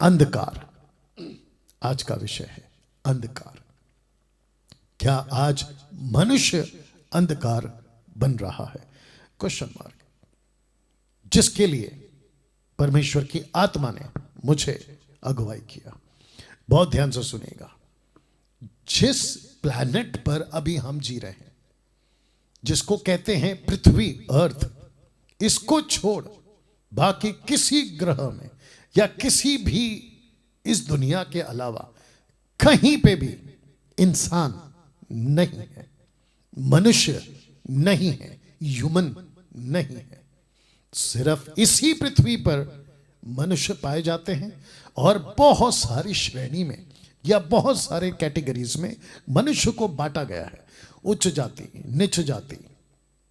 अंधकार आज का विषय है। अंधकार। क्या आज मनुष्य अंधकार बन रहा है? Question mark. जिसके लिए परमेश्वर की आत्मा ने मुझे अगुवाई किया। बहुत ध्यान से सुनिएगा। जिस प्लैनेट पर अभी हम जी रहे हैं, जिसको कहते हैं पृथ्वी, अर्थ, इसको छोड़ बाकी किसी ग्रह में या किसी भी इस दुनिया के अलावा कहीं पे भी इंसान नहीं है, मनुष्य नहीं है, ह्यूमन नहीं है। सिर्फ इसी पृथ्वी पर मनुष्य पाए जाते हैं और बहुत सारी श्रेणी में या बहुत सारे कैटेगरीज में मनुष्य को बांटा गया है। उच्च जाति, नीच जाति,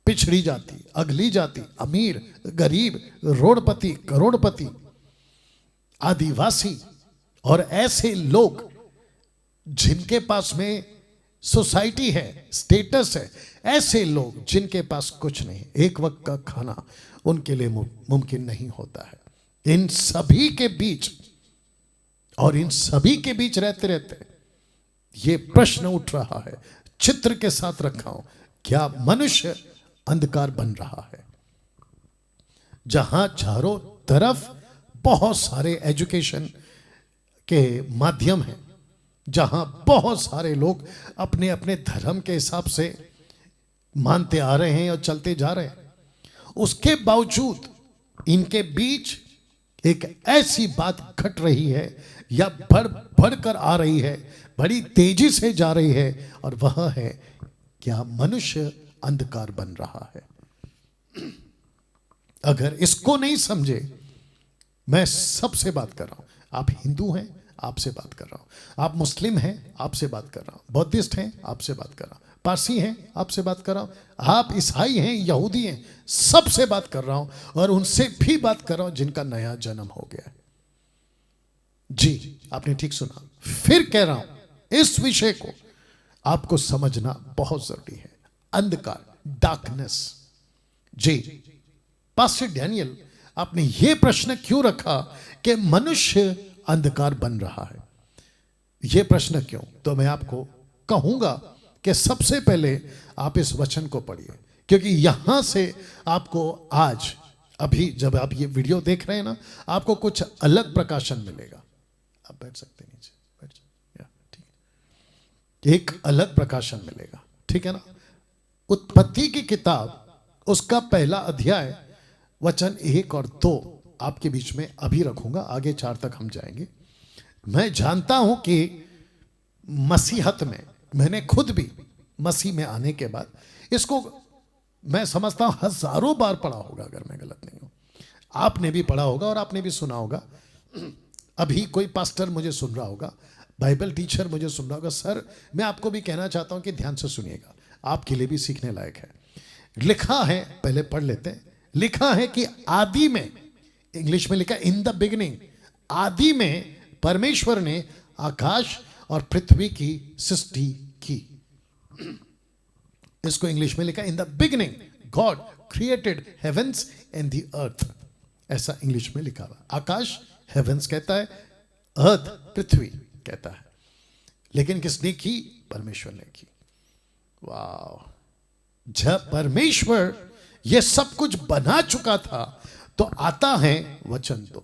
पिछड़ी जाति, अगली जाति, अमीर, गरीब, रोडपति, करोड़पति, आदिवासी और ऐसे लोग जिनके पास में सोसाइटी है, स्टेटस है, ऐसे लोग जिनके पास कुछ नहीं, एक वक्त का खाना उनके लिए मुमकिन नहीं होता है। इन सभी के बीच और इन सभी के बीच रहते रहते ये प्रश्न उठ रहा है, चित्र के साथ रखा हूं, क्या मनुष्य अंधकार बन रहा है? जहां चारों तरफ बहुत सारे एजुकेशन के माध्यम हैं, जहां बहुत सारे लोग अपने अपने धर्म के हिसाब से मानते आ रहे हैं और चलते जा रहे हैं, उसके बावजूद इनके बीच एक ऐसी बात घट रही है या बढ़ कर आ रही है, बड़ी तेजी से जा रही है, और वह है क्या मनुष्य अंधकार बन रहा है। अगर इसको नहीं समझे, मैं सबसे बात कर रहा हूं, आप हिंदू हैं आपसे बात कर रहा हूं, आप मुस्लिम हैं आपसे बात कर रहा हूं, बौद्धिस्ट हैं आपसे बात कर रहा हूं, पारसी हैं आपसे बात कर रहा हूं, आप ईसाई हैं, यहूदी हैं, सबसे बात कर रहा हूं, और उनसे भी बात कर रहा हूं जिनका नया जन्म हो गया है। जी, आपने ठीक सुना। फिर कह रहा हूं, इस विषय को आपको समझना बहुत जरूरी है। अंधकार, डार्कनेस। जी, पास्टर डैनियल, आपने यह प्रश्न क्यों रखा कि मनुष्य अंधकार बन रहा है? यह प्रश्न क्यों? तो मैं आपको कहूंगा कि सबसे पहले आप इस वचन को पढ़िए, क्योंकि यहां से आपको आज, अभी जब आप ये वीडियो देख रहे हैं ना, आपको कुछ अलग प्रकाशन मिलेगा। आप बैठ सकते हैं नीचे, बैठ जाओ, ठीक है। एक अलग प्रकाशन मिलेगा, ठीक है ना। उत्पत्ति की किताब, उसका पहला अध्याय, वचन 1 और 2 आपके बीच में अभी रखूंगा, आगे 4 तक हम जाएंगे। मैं जानता हूं कि मसीहत में, मैंने खुद भी मसीह में आने के बाद इसको मैं समझता हूं हजारों बार पढ़ा होगा, अगर मैं गलत नहीं हूं। आपने भी पढ़ा होगा और आपने भी सुना होगा। अभी कोई पास्टर मुझे सुन रहा होगा, बाइबल टीचर मुझे सुन रहा होगा। सर, मैं आपको भी कहना चाहता हूं कि ध्यान से सुनिएगा, आपके लिए भी सीखने लायक है। लिखा है, पहले पढ़ लेते हैं। लिखा है कि आदि में, इंग्लिश में लिखा इन द बिगिनिंग, आदि में परमेश्वर ने आकाश और पृथ्वी की सृष्टि की। इसको इंग्लिश में लिखा in the beginning God created heaven's and the earth. ऐसा इंग्लिश में लिखा हुआ। आकाश हेवेंस कहता है, अर्थ पृथ्वी कहता है। लेकिन किसने की? परमेश्वर ने की। वाह! जब परमेश्वर ये सब कुछ बना चुका था, तो आता है वचन 2।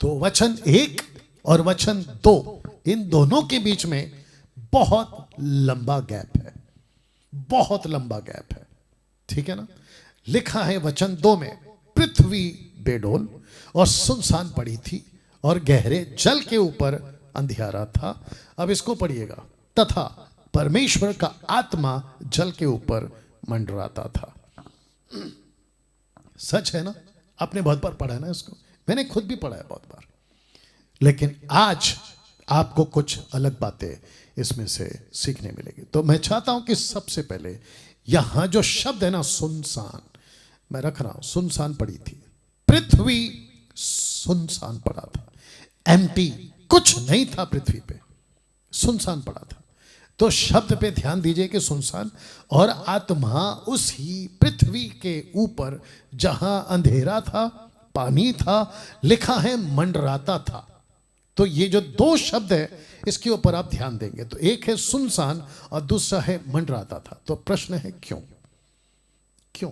तो वचन 1 और वचन 2, इन दोनों के बीच में बहुत लंबा गैप है, बहुत लंबा गैप है, ठीक है ना। लिखा है वचन 2 में, पृथ्वी बेडोल और सुनसान पड़ी थी और गहरे जल के ऊपर अंधियारा था। अब इसको पढ़िएगा, तथा परमेश्वर का आत्मा जल के ऊपर मंडराता था। सच है ना, आपने बहुत बार पढ़ा है ना इसको, मैंने खुद भी पढ़ा है बहुत बार। लेकिन आज आपको कुछ अलग बातें इसमें से सीखने मिलेगी। तो मैं चाहता हूं कि सबसे पहले यहां जो शब्द है ना, सुनसान, मैं रख रहा हूं, सुनसान पड़ी थी, पृथ्वी सुनसान पड़ा था, एम्प्टी, कुछ नहीं था पृथ्वी पे, सुनसान पड़ा था। तो शब्द पे ध्यान दीजिए कि सुनसान, और आत्मा उसी पृथ्वी के ऊपर जहां अंधेरा था, पानी था, लिखा है मंडराता था। तो ये जो दो शब्द है इसके ऊपर आप ध्यान देंगे। तो एक है सुनसान और दूसरा है मंडराता था। तो प्रश्न है क्यों? क्यों?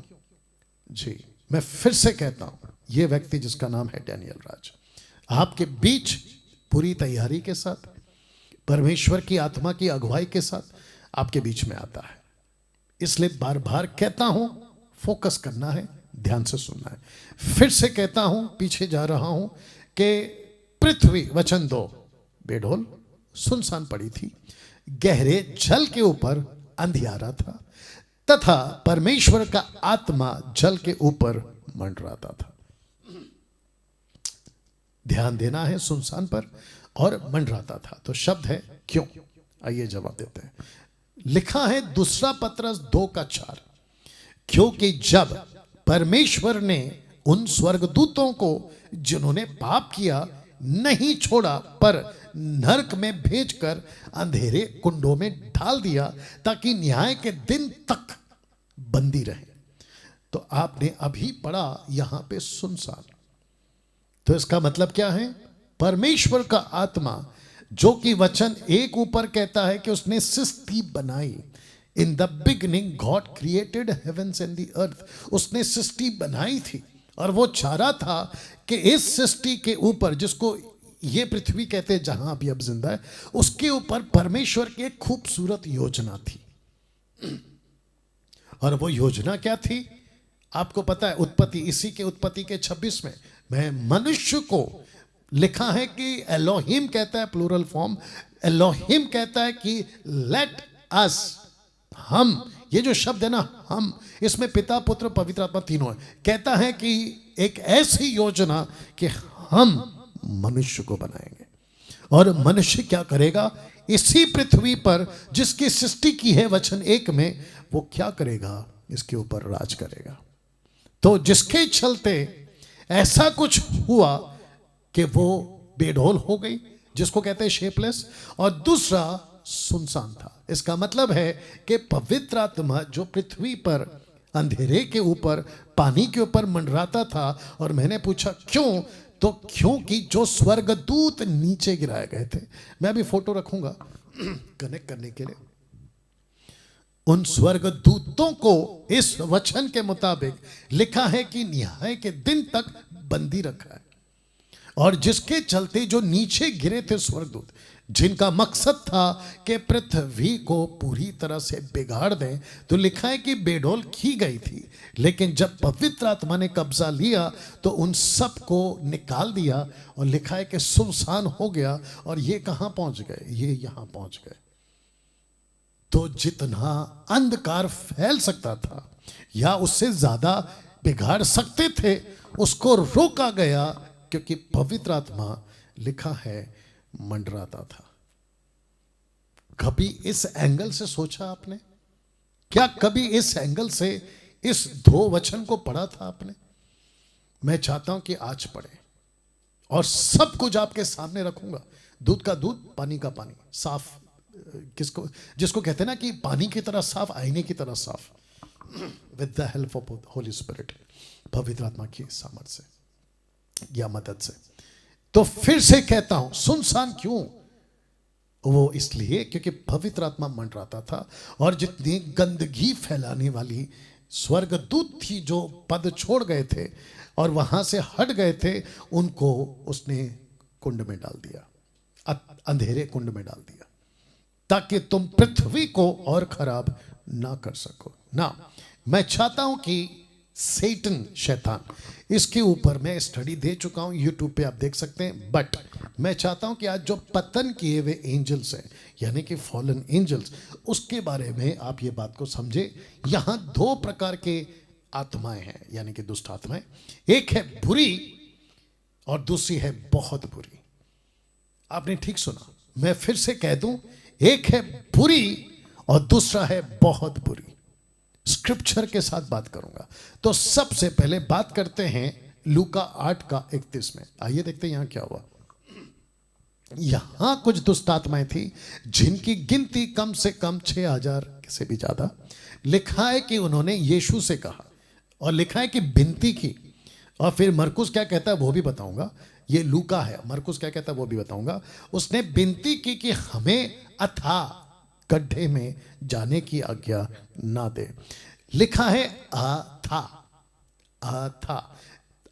जी मैं फिर से कहता हूं, ये व्यक्ति जिसका नाम है डैनियल राज आपके बीच पूरी तैयारी के साथ, परमेश्वर की आत्मा की अगुवाई के साथ आपके बीच में आता है। इसलिए बार बार कहता हूं, फोकस करना है, ध्यान से सुनना है। फिर से कहता हूं, पीछे जा रहा हूं कि पृथ्वी वचन 2 बेढोल सुनसान पड़ी थी, गहरे जल के ऊपर अंधियारा था तथा परमेश्वर का आत्मा जल के ऊपर मंडराता था। ध्यान देना है सुनसान पर और मंडराता था। तो शब्द है क्यों। आइए जवाब देते हैं। लिखा है दूसरा पत्रस 2:4, क्योंकि जब परमेश्वर ने उन स्वर्गदूतों को जिन्होंने पाप किया नहीं छोड़ा पर नरक में भेजकर अंधेरे कुंडों में डाल दिया ताकि न्याय के दिन तक बंदी रहे। तो आपने अभी पढ़ा यहां पे सुनसान। तो इसका मतलब क्या है? परमेश्वर का आत्मा जो कि वचन 1 ऊपर कहता है कि उसने सृष्टि बनाई। In the beginning God created heaven's and the earth. उसने सृष्टि बनाई थी और वो चाह रहा था कि इस सृष्टि के ऊपर, जिसको ये पृथ्वी कहते हैं जहां अभी अब जिंदा है, उसके ऊपर परमेश्वर की एक खूबसूरत योजना थी। और वो योजना क्या थी? आपको पता है उत्पत्ति, इसी के उत्पत्ति के 26 में मैं मनुष्य को लिखा है कि एलोहिम कहता है प्लूरल फॉर्म, एलोहिम कहता है कि लेट अस, हम, ये जो शब्द है ना हम, इसमें पिता पुत्र पवित्र आत्मा तीनों है। कहता है कि एक ऐसी योजना कि हम मनुष्य को बनाएंगे और मनुष्य क्या करेगा इसी पृथ्वी पर जिसकी सृष्टि की है वचन 1 में, वो क्या करेगा? इसके ऊपर राज करेगा। तो जिसके चलते ऐसा कुछ हुआ कि वो बेढोल हो गई, जिसको कहते हैं शेपलेस, और दूसरा सुनसान था। इसका मतलब है कि पवित्र आत्मा जो पृथ्वी पर अंधेरे के ऊपर पानी के ऊपर मंडराता था। और मैंने पूछा क्यों? तो क्योंकि जो स्वर्गदूत नीचे गिराए गए थे, मैं भी फोटो रखूंगा कनेक्ट करने के लिए, उन स्वर्गदूतों को इस वचन के मुताबिक लिखा है कि न्याय के दिन तक बंदी रखा है। और जिसके चलते जो नीचे गिरे थे स्वर्गदूत, जिनका मकसद था कि पृथ्वी को पूरी तरह से बिगाड़ दें, तो लिखा है कि बेडोल की गई थी। लेकिन जब पवित्र आत्मा ने कब्जा लिया तो उन सब को निकाल दिया और लिखा है कि सुनसान हो गया। और ये कहां पहुंच गए? ये यहां पहुंच गए। तो जितना अंधकार फैल सकता था या उससे ज्यादा बिगाड़ सकते थे, उसको रोका गया क्योंकि पवित्र आत्मा लिखा है मंडराता था। कभी इस एंगल से सोचा आपने? क्या कभी इस एंगल से इस 2 वचन को पढ़ा था आपने? मैं चाहता हूं कि आज पढ़े और सब कुछ आपके सामने रखूंगा। दूध का दूध, पानी का पानी, साफ, जिसको कहते हैं ना कि पानी की तरह साफ, आईने की तरह साफ, with the help of Holi spirit, पवित्र आत्मा की सामर्थ से या मदद से। तो फिर से कहता हूं, सुनसान क्यों? वो इसलिए क्योंकि पवित्र आत्मा मंडराता था और जितनी गंदगी फैलाने वाली स्वर्गदूत थी जो पद छोड़ गए थे और वहां से हट गए थे, उनको उसने कुंड में डाल दिया, अंधेरे कुंड में डाल दिया, ताकि तुम पृथ्वी को और खराब ना कर सको ना। मैं चाहता हूं कि सैतान, शैतान, इसके ऊपर मैं स्टडी दे चुका हूं, यूट्यूब पे आप देख सकते हैं। बट मैं चाहता हूं कि आज जो पतन किए हुए एंजल्स हैं, यानी कि फॉलन एंजल्स, उसके बारे में आप ये बात को समझे। यहां 2 प्रकार के आत्माएं हैं, यानी कि दुष्ट आत्माएं। एक है बुरी और दूसरी है बहुत बुरी। आपने ठीक सुना, मैं फिर से कह दूं, एक है बुरी और दूसरा है बहुत बुरी। स्क्रिप्चर के साथ बात करूंगा। तो सबसे पहले बात करते हैं लूका 8:31 में। आइए देखते हैं यहां क्या हुआ। यहां कुछ दुष्ट आत्माएं थी जिनकी गिनती कम से कम 6000 से भी ज्यादा। लिखा है कि उन्होंने यीशु से कहा और लिखा है कि विनती की। और फिर मरकुस क्या कहता है वो भी बताऊंगा ये लूका है, मरकुस क्या कहता है वो भी बताऊंगा। उसने विनती की कि हमें अथाह गड्ढे में जाने की आज्ञा ना दे। लिखा है अथा, अथा,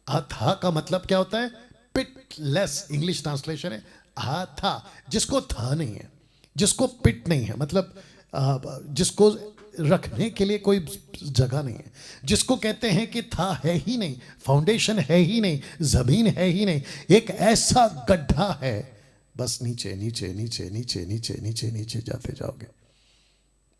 अथा का मतलब क्या होता है? पिटलेस, इंग्लिश ट्रांसलेशन है अथा, जिसको था नहीं है, जिसको पिट नहीं है, मतलब जिसको रखने के लिए कोई जगह नहीं है, जिसको कहते हैं कि था है ही नहीं, फाउंडेशन है ही नहीं, जमीन है ही नहीं, एक ऐसा गड्ढा है, बस नीचे नीचे नीचे नीचे नीचे नीचे नीचे जाते जाओगे।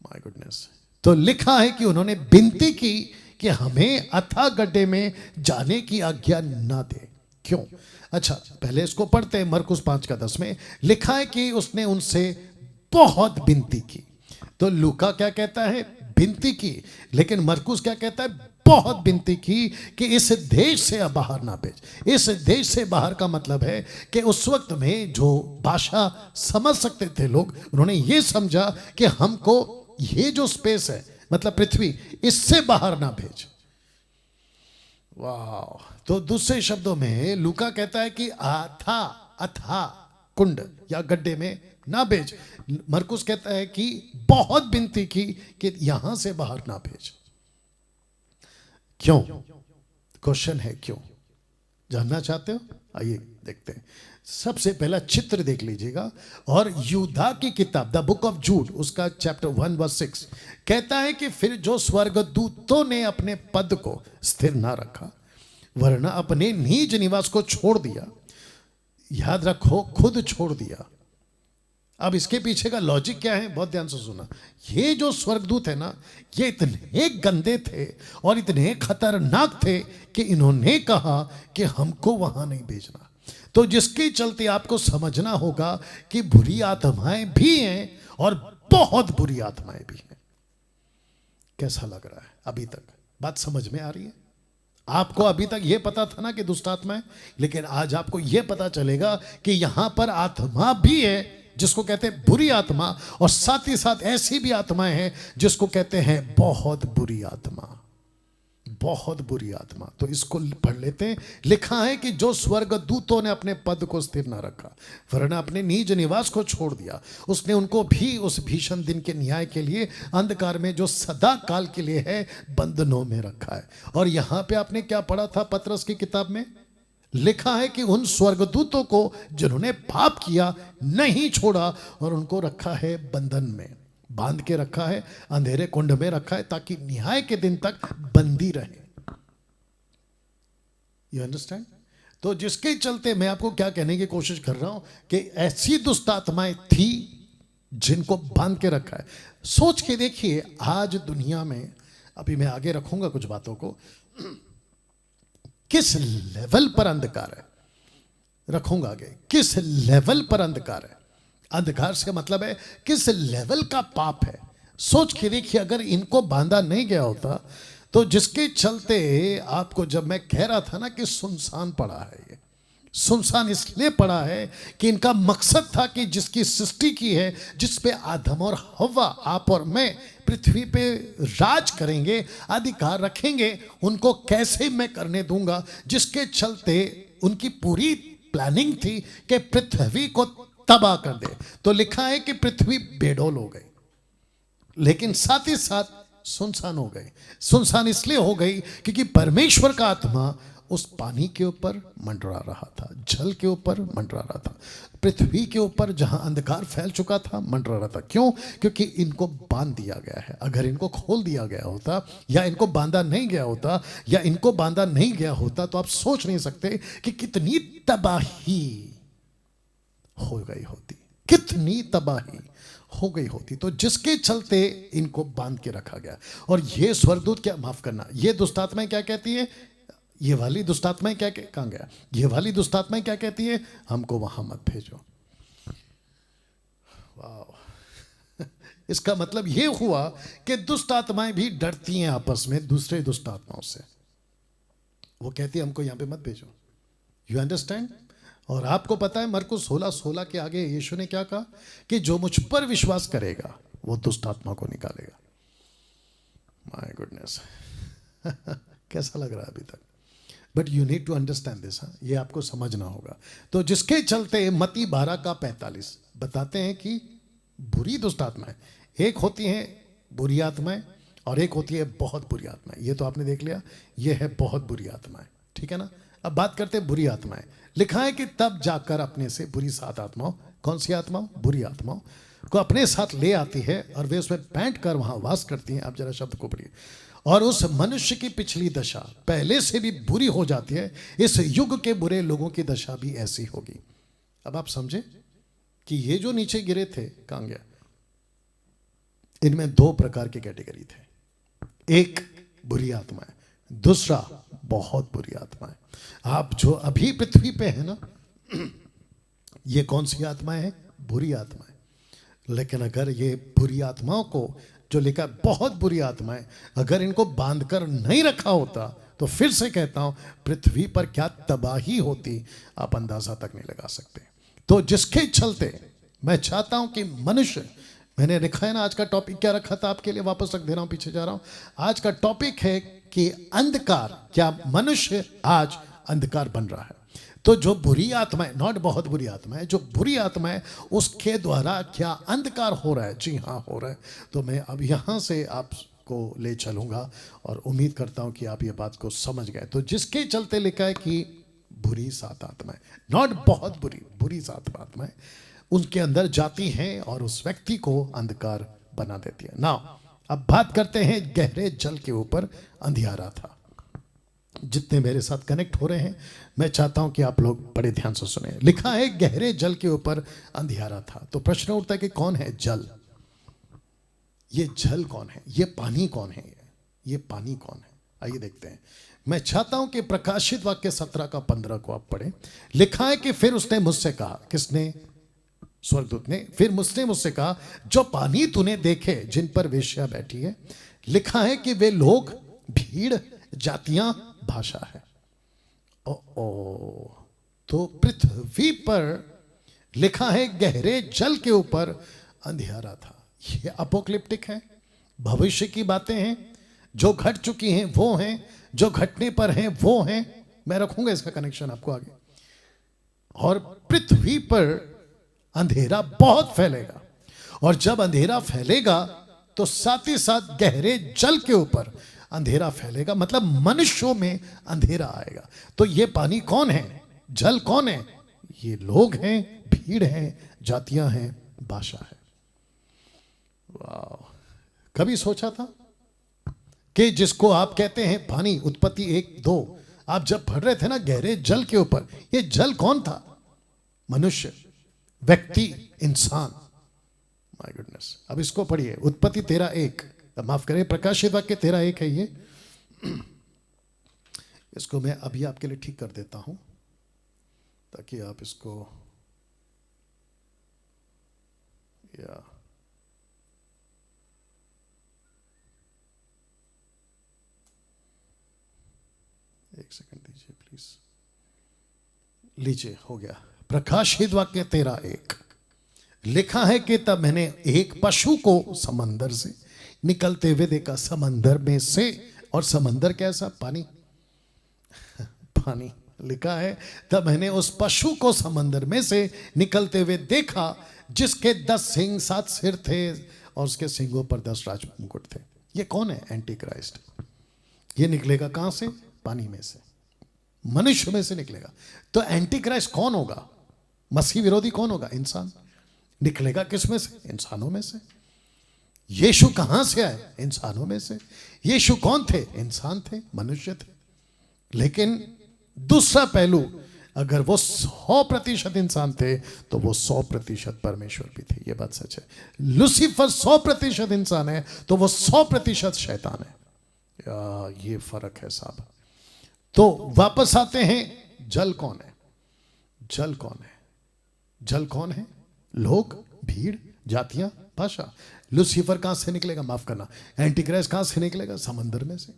My goodness. तो लिखा है कि उन्होंने विनती की कि हमें अथाह गड्ढे में जाने की आज्ञा ना दे। क्यों? अच्छा, पहले इसको पढ़ते हैं। मरकुस 5:10 में लिखा है कि उसने उनसे बहुत विनती की। तो लूका क्या कहता है? विनती की। लेकिन मरकुस क्या कहता है? बहुत विनती की कि इस देश से बाहर ना भेज। इस देश से बाहर का मतलब है कि उस वक्त में जो भाषा समझ सकते थे लोग, उन्होंने ये समझा कि हमको ये जो स्पेस है, मतलब पृथ्वी, इससे बाहर ना भेज। वाह। तो दूसरे शब्दों में लूका कहता है कि अथा, अथा कुंड या गड्ढे में ना भेज। मरकुस कहता है कि बहुत विनती की कि यहां से बाहर ना भेज। क्यों? क्वेश्चन है क्यों? जानना चाहते हो? आइए देखते हैं। सबसे पहला चित्र देख लीजिएगा। और यूदा की किताब द बुक ऑफ जूड, उसका चैप्टर 1:6 कहता है कि फिर जो स्वर्गदूतों ने अपने पद को स्थिर ना रखा, वरना अपने निज निवास को छोड़ दिया, याद रखो खुद छोड़ दिया। अब इसके पीछे का लॉजिक क्या है? बहुत ध्यान से सुना। ये जो स्वर्गदूत है ना, ये इतने गंदे थे और इतने खतरनाक थे कि इन्होंने कहा कि हमको वहां नहीं भेजना। तो जिसके चलते आपको समझना होगा कि बुरी आत्माएं भी हैं और बहुत बुरी आत्माएं भी हैं। कैसा लग रहा है अभी तक? बात समझ में आ रही है? आपको अभी तक यह पता था ना कि दुष्ट आत्मा है, लेकिन आज आपको यह पता चलेगा कि यहां पर आत्मा भी है जिसको कहते हैं बुरी आत्मा, और साथ ही साथ ऐसी भी आत्माएं हैं जिसको कहते हैं बहुत बुरी आत्मा, बहुत बुरी आत्मा। तो इसको पढ़ लेते हैं। लिखा है कि जो स्वर्गदूतों ने अपने पद को स्थिर न रखा, वरना अपने निज निवास को छोड़ दिया, उसने उनको भी उस भीषण दिन के न्याय के लिए अंधकार में जो सदा काल के लिए है बंधनों में रखा है। और यहां पे आपने क्या पढ़ा था पतरस की किताब में? लिखा है कि उन स्वर्गदूतों को जिन्होंने पाप किया नहीं छोड़ा और उनको रखा है बंधन में, बांध के रखा है, अंधेरे कुंड में रखा है, ताकि न्याय के दिन तक बंदी रहे। You understand? तो जिसके चलते मैं आपको क्या कहने की कोशिश कर रहा हूं कि ऐसी दुष्ट आत्माएं थी जिनको बांध के रखा है। सोच के देखिए आज दुनिया में, अभी मैं आगे रखूंगा कुछ बातों को, किस लेवल पर अंधकार है, रखूंगा आगे, किस लेवल पर अंधकार है। अंधकार से मतलब है किस लेवल का पाप है। सोच के देखिए, अगर इनको बांधा नहीं गया होता तो जिसके चलते आपको जब मैं कह रहा था ना कि सुनसान पड़ा है, ये सुनसान इसलिए पड़ा है कि इनका मकसद था कि जिसकी सृष्टि की है, जिस पे आदम और हव्वा, आप और मैं पृथ्वी पे राज करेंगे, अधिकार रखेंगे, उनको कैसे मैं करने दूंगा। जिसके चलते उनकी पूरी प्लानिंग थी कि पृथ्वी को तबाह कर दे। तो लिखा है कि पृथ्वी बेडौल हो गई, लेकिन साथ ही साथ सुनसान हो गई। सुनसान इसलिए हो गई क्योंकि परमेश्वर का आत्मा उस पानी के ऊपर मंडरा रहा था, जल के ऊपर मंडरा रहा था, पृथ्वी के ऊपर जहां अंधकार फैल चुका था मंडरा रहा था। क्यों? क्योंकि इनको बांध दिया गया है। अगर इनको खोल दिया गया होता या इनको बांधा नहीं गया होता या इनको बांधा नहीं गया होता तो आप सोच नहीं सकते कि कितनी तबाही हो गई होती, कितनी तबाही हो गई होती। तो जिसके चलते इनको बांध के रखा गया। और ये स्वर्गदूत क्या, माफ करना, ये दुष्टात्माएं क्या कहती है? ये वाली दुष्टात्माएं क्या कहां गया? ये वाली दुष्टात्माएं क्या कहती है? हमको वहां मत भेजो। वाह। इसका मतलब ये हुआ कि दुष्ट आत्माएं भी डरती हैं आपस में दूसरे दुष्ट आत्माओं से। वो कहती है हमको यहां पे मत भेजो। You understand? और आपको पता है मरकुस 16:16 के आगे यीशु ने क्या कहा कि जो मुझ पर विश्वास करेगा वो दुष्ट आत्मा को निकालेगा। My goodness. कैसा लग रहा है अभी तक? But you need to understand this, ये आपको समझना होगा। तो जिसके चलते मत्ती 12:45 बताते हैं कि बुरी दुष्ट आत्माएं, एक होती है बुरी आत्माएं और एक होती है बहुत बुरी आत्माएं। ये तो आपने देख लिया, ये है बहुत बुरी आत्माएं, ठीक है ना। अब बात करते हैं बुरी आत्माएं। लिखा है कि तब जाकर अपने से बुरी 7 आत्माओं, कौन सी आत्माओं? बुरी आत्माओं को अपने साथ ले आती है और वे उसमें बैठ कर वहां वास करती हैं। आप जरा शब्द को पढ़िए। और उस मनुष्य की पिछली दशा पहले से भी बुरी हो जाती है। इस युग के बुरे लोगों की दशा भी ऐसी होगी। अब आप समझे कि ये जो नीचे गिरे थे, कहां गया? इनमें 2 प्रकार की कैटेगरी थे। एक बुरी आत्माएं, दूसरा बहुत बुरी आत्माएं। आप जो अभी पृथ्वी पे है ना, ये कौन सी आत्माएं हैं? बुरी आत्माएं। लेकिन अगर ये बुरी आत्माओं को, जो लिखा बहुत बुरी आत्माएं, अगर इनको बांधकर नहीं रखा होता तो फिर से कहता हूं, पृथ्वी पर क्या तबाही होती आप अंदाजा तक नहीं लगा सकते। तो जिसके चलते मैं चाहता हूं कि मनुष्य, मैंने लिखा है ना, आज का टॉपिक क्या रखा था आपके लिए, वापस रख दे रहा हूं, पीछे जा रहा हूं। आज का टॉपिक है कि अंधकार, क्या मनुष्य आज अंधकार बन रहा है। तो जो बुरी आत्माएं, नॉट बहुत बुरी आत्माएं, जो बुरी आत्माएं, उसके द्वारा क्या अंधकार हो रहा है? जी हाँ, हो रहा है। तो मैं अब यहाँ से आपको ले चलूँगा और उम्मीद करता हूँ कि आप ये बात को समझ गए। तो जिसके चलते लिखा है कि बुरी 7 आत्माएं, नॉट बहुत बुरी, बुरी 7 आत्माएं उनके अंदर जाती हैं और उस व्यक्ति को अंधकार बना देती है। नाउ अब बात करते हैं, गहरे जल के ऊपर अंधियारा था। जितने मेरे साथ कनेक्ट हो रहे हैं, मैं चाहता हूं कि आप लोग बड़े ध्यान से सुने। लिखा है गहरे जल के ऊपर अंधियारा था। तो प्रश्न उठता है कि कौन है जल? ये जल कौन है? ये पानी कौन है? ये पानी कौन है? आइए देखते हैं। मैं चाहता हूं कि प्रकाशित वाक्य 17:15 को आप पढ़ें। लिखा है कि फिर उसने मुझसे कहा, किसने? स्वर्गदूत ने। फिर मुझसे कहा, जो पानी तूने देखे जिन पर वेश्या बैठी है, लिखा है कि वे लोग, भीड़, जातियां, भाषा है। तो पृथ्वी पर लिखा है गहरे जल के ऊपर अंधियारा था। ये अपोक्लिप्टिक है, भविष्य की बातें हैं, जो घट चुकी हैं वो हैं, जो घटने पर हैं वो हैं। मैं रखूंगा इसका कनेक्शन आपको आगे। और पृथ्वी पर अंधेरा बहुत फैलेगा, और जब अंधेरा फैलेगा तो साथ ही साथ गहरे जल के ऊपर अंधेरा फैलेगा, मतलब मनुष्यों में अंधेरा आएगा। तो ये पानी कौन है? जल कौन है? ये लोग हैं, भीड़ है, जातियां हैं, भाषा है। वाह! कभी सोचा था कि जिसको आप कहते हैं पानी, उत्पत्ति 1-2, आप जब पढ़ रहे थे ना गहरे जल के ऊपर, ये जल कौन था? मनुष्य, व्यक्ति, इंसान। My goodness. अब इसको पढ़िए, उत्पत्ति 13:1, माफ करें, प्रकाशित वाक्य 13:1 है ये। इसको मैं अभी आपके लिए ठीक कर देता हूं ताकि आप इसको, या एक सेकंड दीजिए प्लीज। लीजिए, हो गया। प्रकाशित वाक्य 13:1 लिखा है कि तब मैंने एक पशु को समंदर से निकलते हुए देखा। समंदर में से, और समंदर कैसा? पानी। पानी। लिखा है तब मैंने उस पशु को समंदर में से निकलते हुए देखा, जिसके 10 सिंग 7 सिर थे और उसके सिंगों पर 10 राज मुकुट थे। ये कौन है? Anti Christ. ये निकलेगा कहां से? पानी में से, मनुष्य में से निकलेगा। तो एंटी क्राइस्ट कौन होगा? मसीह विरोधी कौन होगा? इंसान। निकलेगा किस में से? इंसानों में से। यीशु कहां से आए? इंसानों में से। यीशु कौन थे? इंसान थे, मनुष्य थे। लेकिन दूसरा पहलू, अगर वो 100% इंसान थे तो वो 100% परमेश्वर भी थे। ये बात सच है। लूसीफर 100% इंसान है तो वो 100% शैतान है। ये फर्क है साहब। तो वापस आते हैं, जल कौन है? जल कौन है? जल कौन है? लोग, भीड़, जातियां, भाषा। लूसीफर कहां से निकलेगा? माफ करना, एंटीक्राइस्ट कहां से निकलेगा? समंदर में से।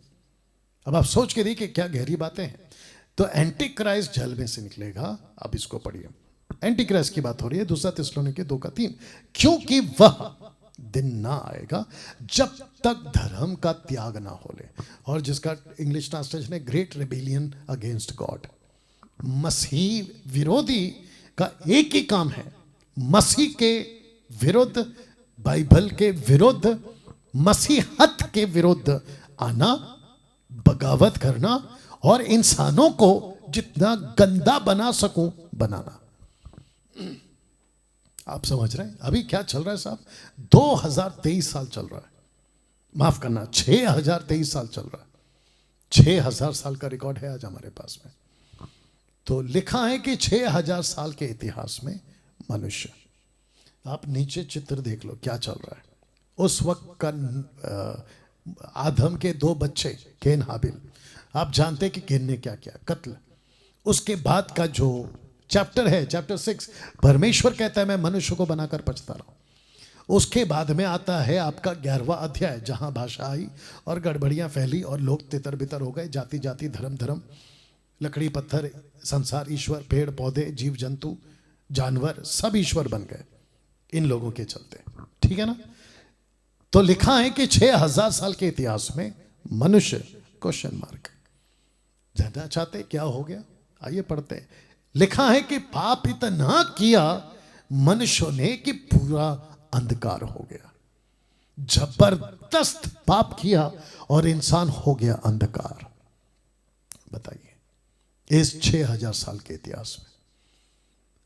अब आप सोच के देखिए क्या गहरी बातें हैं। तो एंटीक्राइस्ट जल में से निकलेगा। अब इसको पढ़िए, एंटीक्राइस्ट की बात हो रही है, 2 थिस्सलुनीके 2:3। क्योंकि वह, दिन ना आएगा जब तक धर्म का त्याग ना हो ले। और जिसका इंग्लिश ट्रांसलेशन है ग्रेट रिबेलियन अगेंस्ट गॉड। मसीह विरोधी का एक ही काम है, मसीह के विरुद्ध, बाइबल के विरुद्ध, मसीहत के विरुद्ध आना, बगावत करना और इंसानों को जितना गंदा बना सकूं बनाना। आप समझ रहे हैं अभी क्या चल रहा है साहब? 2023 साल चल रहा है, माफ करना 6023 साल चल रहा है। 6000 साल का रिकॉर्ड है आज हमारे पास में। तो लिखा है कि 6000 साल के इतिहास में मनुष्य, आप नीचे चित्र देख लो क्या चल रहा है। उस वक्त का आदम के 2 बच्चे केन हाबिल, आप जानते हैं कि केन ने क्या किया, कत्ल। उसके बाद का जो चैप्टर है, चैप्टर 6, परमेश्वर कहता है मैं मनुष्य को बनाकर पछता रहा हूं। उसके बाद में आता है आपका 11वां अध्याय, जहां भाषा आई और गड़बड़ियां फैली और लोग तितर बितर हो गए, जाति जाति, धर्म धर्म, लकड़ी पत्थर, संसार ईश्वर, पेड़ पौधे, जीव जंतु, जानवर सब ईश्वर बन गए इन लोगों के चलते, ठीक है ना। तो लिखा है कि 6000 साल के इतिहास में मनुष्य, क्वेश्चन मार्क, जानना चाहते क्या हो गया? आइए पढ़ते हैं। लिखा है कि पाप इतना किया मनुष्यों ने कि पूरा अंधकार हो गया। जबरदस्त पाप किया और इंसान हो गया अंधकार। बताइए इस 6000 साल के इतिहास में,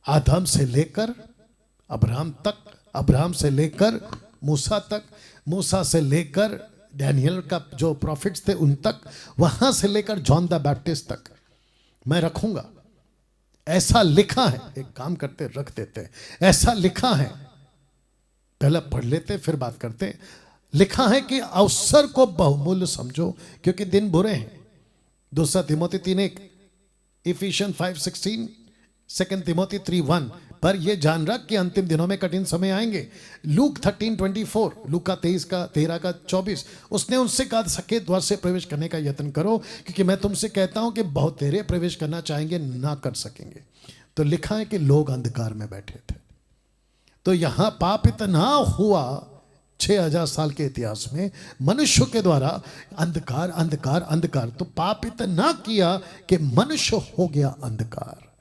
आदम से लेकर अब्राहम तक, अब्राहम से लेकर मूसा तक, मूसा से लेकर डैनियल का जो प्रॉफिट्स थे उन तक, वहां से लेकर जॉन द बैप्टिस्ट तक मैं रखूंगा। ऐसा लिखा है, एक काम करते रख देते, ऐसा लिखा है, पहले पढ़ लेते फिर बात करते। लिखा है कि अवसर को बहुमूल्य समझो क्योंकि दिन बुरे हैं। 2 तिमोथी 3:1, इफिशियंस 5:16, 2 तिमोथी 3:1, पर यह जान रख कि अंतिम दिनों में कठिन समय आएंगे। लूक 13:24, लूका 13:24, उसने उनसे कहा सके द्वार से प्रवेश करने का यत्न करो क्योंकि मैं तुमसे कहता हूं कि बहुत तेरे प्रवेश करना चाहेंगे ना कर सकेंगे। तो लिखा है कि लोग अंधकार में बैठे थे। तो यहां पाप इतना हुआ 6000 साल के इतिहास में मनुष्य के द्वारा, अंधकार अंधकार अंधकार। तो पाप इतना किया कि मनुष्य हो गया अंधकार।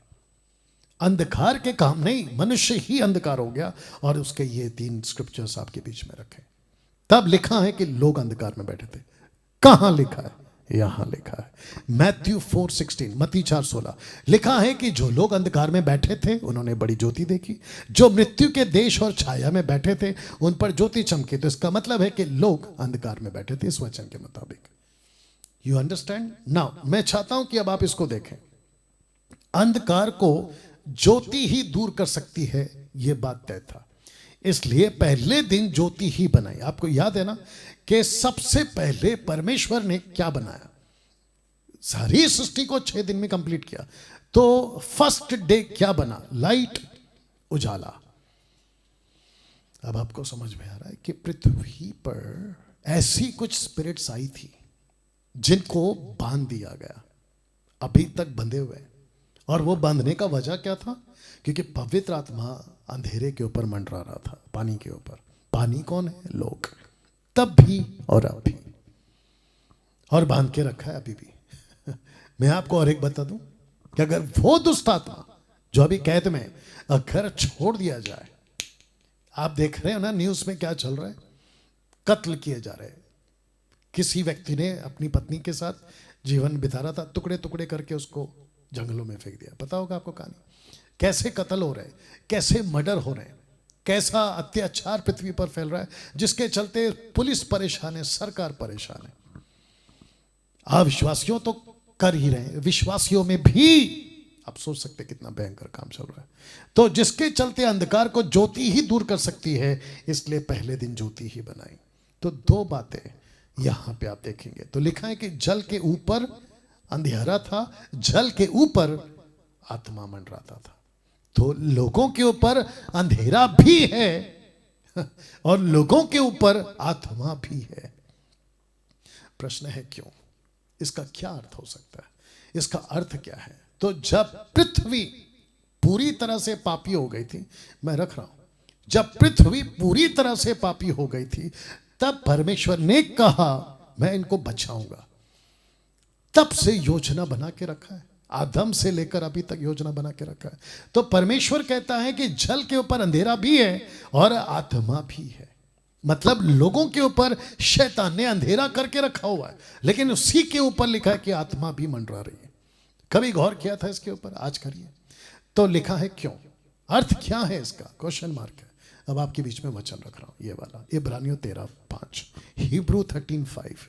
अंधकार के काम नहीं, मनुष्य ही अंधकार हो गया। और उसके ये 3 स्क्रिप्चर्स आपके बीच में रखे। तब लिखा है कि लोग अंधकार में बैठे थे। कहां लिखा है? यहां लिखा है मैथ्यू 4:16, मत्ती 4:16। लिखा है कि जो लोग अंधकार में बैठे थे उन्होंने बड़ी ज्योति देखी, जो मृत्यु के देश और छाया में बैठे थे उन पर ज्योति चमकी। तो इसका मतलब है कि लोग अंधकार में बैठे थे इस वचन के मुताबिक। You understand now? मैं चाहता हूं कि अब आप इसको देखें। अंधकार को ज्योति ही दूर कर सकती है, यह बात तय था। इसलिए पहले दिन ज्योति ही बनाई। आपको याद है ना कि सबसे पहले परमेश्वर ने क्या बनाया? सारी सृष्टि को 6 दिन में कंप्लीट किया। तो फर्स्ट डे क्या बना? लाइट, उजाला। अब आपको समझ में आ रहा है कि पृथ्वी पर ऐसी कुछ स्पिरिट्स आई थी जिनको बांध दिया गया, अभी तक बंधे हुए। और वो बांधने का वजह क्या था? क्योंकि पवित्र आत्मा अंधेरे के ऊपर मंडरा रहा था, पानी के ऊपर। पानी कौन है? लोग। तब भी और अब भी, और बांध के रखा है अभी भी। मैं आपको और एक बता दूं कि अगर वो दुष्ट आत्मा जो अभी कैद में, अगर छोड़ दिया जाए, आप देख रहे हो ना न्यूज में क्या चल रहा है, कत्ल किए जा रहे हैं। किसी व्यक्ति ने अपनी पत्नी के साथ जीवन बिता रहा था, टुकड़े टुकड़े करके उसको जंगलों में फेंक दिया। पता होगा आपको कहानी, कैसे कत्ल हो रहे हैं, कैसे मर्डर हो रहे हैं, कैसा अत्याचार पृथ्वी पर फैल रहा है, जिसके चलते पुलिस परेशान है, सरकार परेशान है। अविश्वासियों तो कर ही रहे हैं, विश्वासियों में भी आप सोच सकते कितना भयंकर काम चल रहा है। तो जिसके चलते अंधकार को ज्योति ही दूर कर सकती है, इसलिए पहले दिन ज्योति ही बनाई। तो 2 बातें यहां पे आप देखेंगे। तो लिखा है कि जल के ऊपर अंधेरा था, जल के ऊपर आत्मा मंडराता था। तो लोगों के ऊपर अंधेरा भी है और लोगों के ऊपर आत्मा भी है। प्रश्न है क्यों? इसका क्या अर्थ हो सकता है? इसका अर्थ क्या है? तो जब पृथ्वी पूरी तरह से पापी हो गई थी, मैं रख रहा हूं, जब पृथ्वी पूरी तरह से पापी हो गई थी, तब परमेश्वर ने कहा मैं इनको बचाऊंगा। तब से योजना बना के रखा है, आदम से लेकर अभी तक योजना बना के रखा है। तो परमेश्वर कहता है कि जल के ऊपर अंधेरा भी है और आत्मा भी है। मतलब लोगों के ऊपर शैतान ने अंधेरा करके रखा हुआ है, लेकिन उसी के ऊपर लिखा है कि आत्मा भी मंडरा रही है। कभी गौर किया था इसके ऊपर? आज करिए। तो लिखा है क्यों, अर्थ क्या है इसका, क्वेश्चन मार्क है। अब आपके बीच में वचन रख रहा हूं, ये वाला इब्रानियों 13:5, हिब्रू 13:5।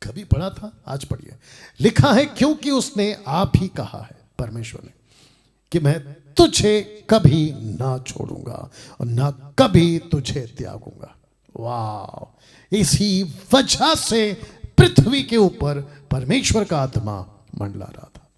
कभी पढ़ा था? आज पढ़िए। लिखा है क्योंकि उसने आप ही कहा है, परमेश्वर ने, कि मैं तुझे कभी ना छोड़ूंगा और ना कभी तुझे त्यागूंगा। वाह! इसी वजह से पृथ्वी के ऊपर परमेश्वर का आत्मा मंडला रहा था।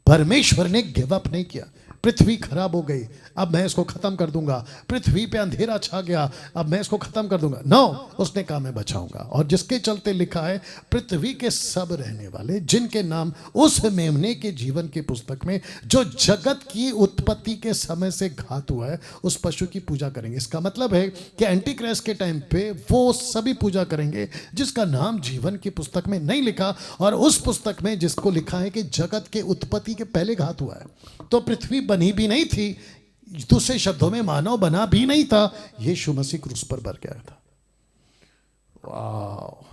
परमेश्वर ने गिव अप नहीं किया। पृथ्वी खराब हो गई, अब मैं इसको खत्म कर दूंगा। पृथ्वी पे अंधेरा छा गया, अब मैं इसको खत्म कर दूंगा। नो, उसने कहा मैं बचाऊंगा। और जिसके चलते लिखा है पृथ्वी के सब रहने वाले जिनके नाम उस मेमने के जीवन की पुस्तक में जो जगत की उत्पत्ति के समय से घात हुआ है, उस पशु की पूजा करेंगे। इसका मतलब है कि एंटी क्राइस्ट के टाइम पे वो सभी पूजा करेंगे जिसका नाम जीवन की पुस्तक में नहीं लिखा, और उस पुस्तक में जिसको लिखा है कि जगत के उत्पत्ति के पहले घात हुआ है। तो पृथ्वी बनी भी नहीं थी, दूसरे शब्दों में मानव बना भी नहीं था, यीशु मसीह क्रूस पर मर गया था। वाह!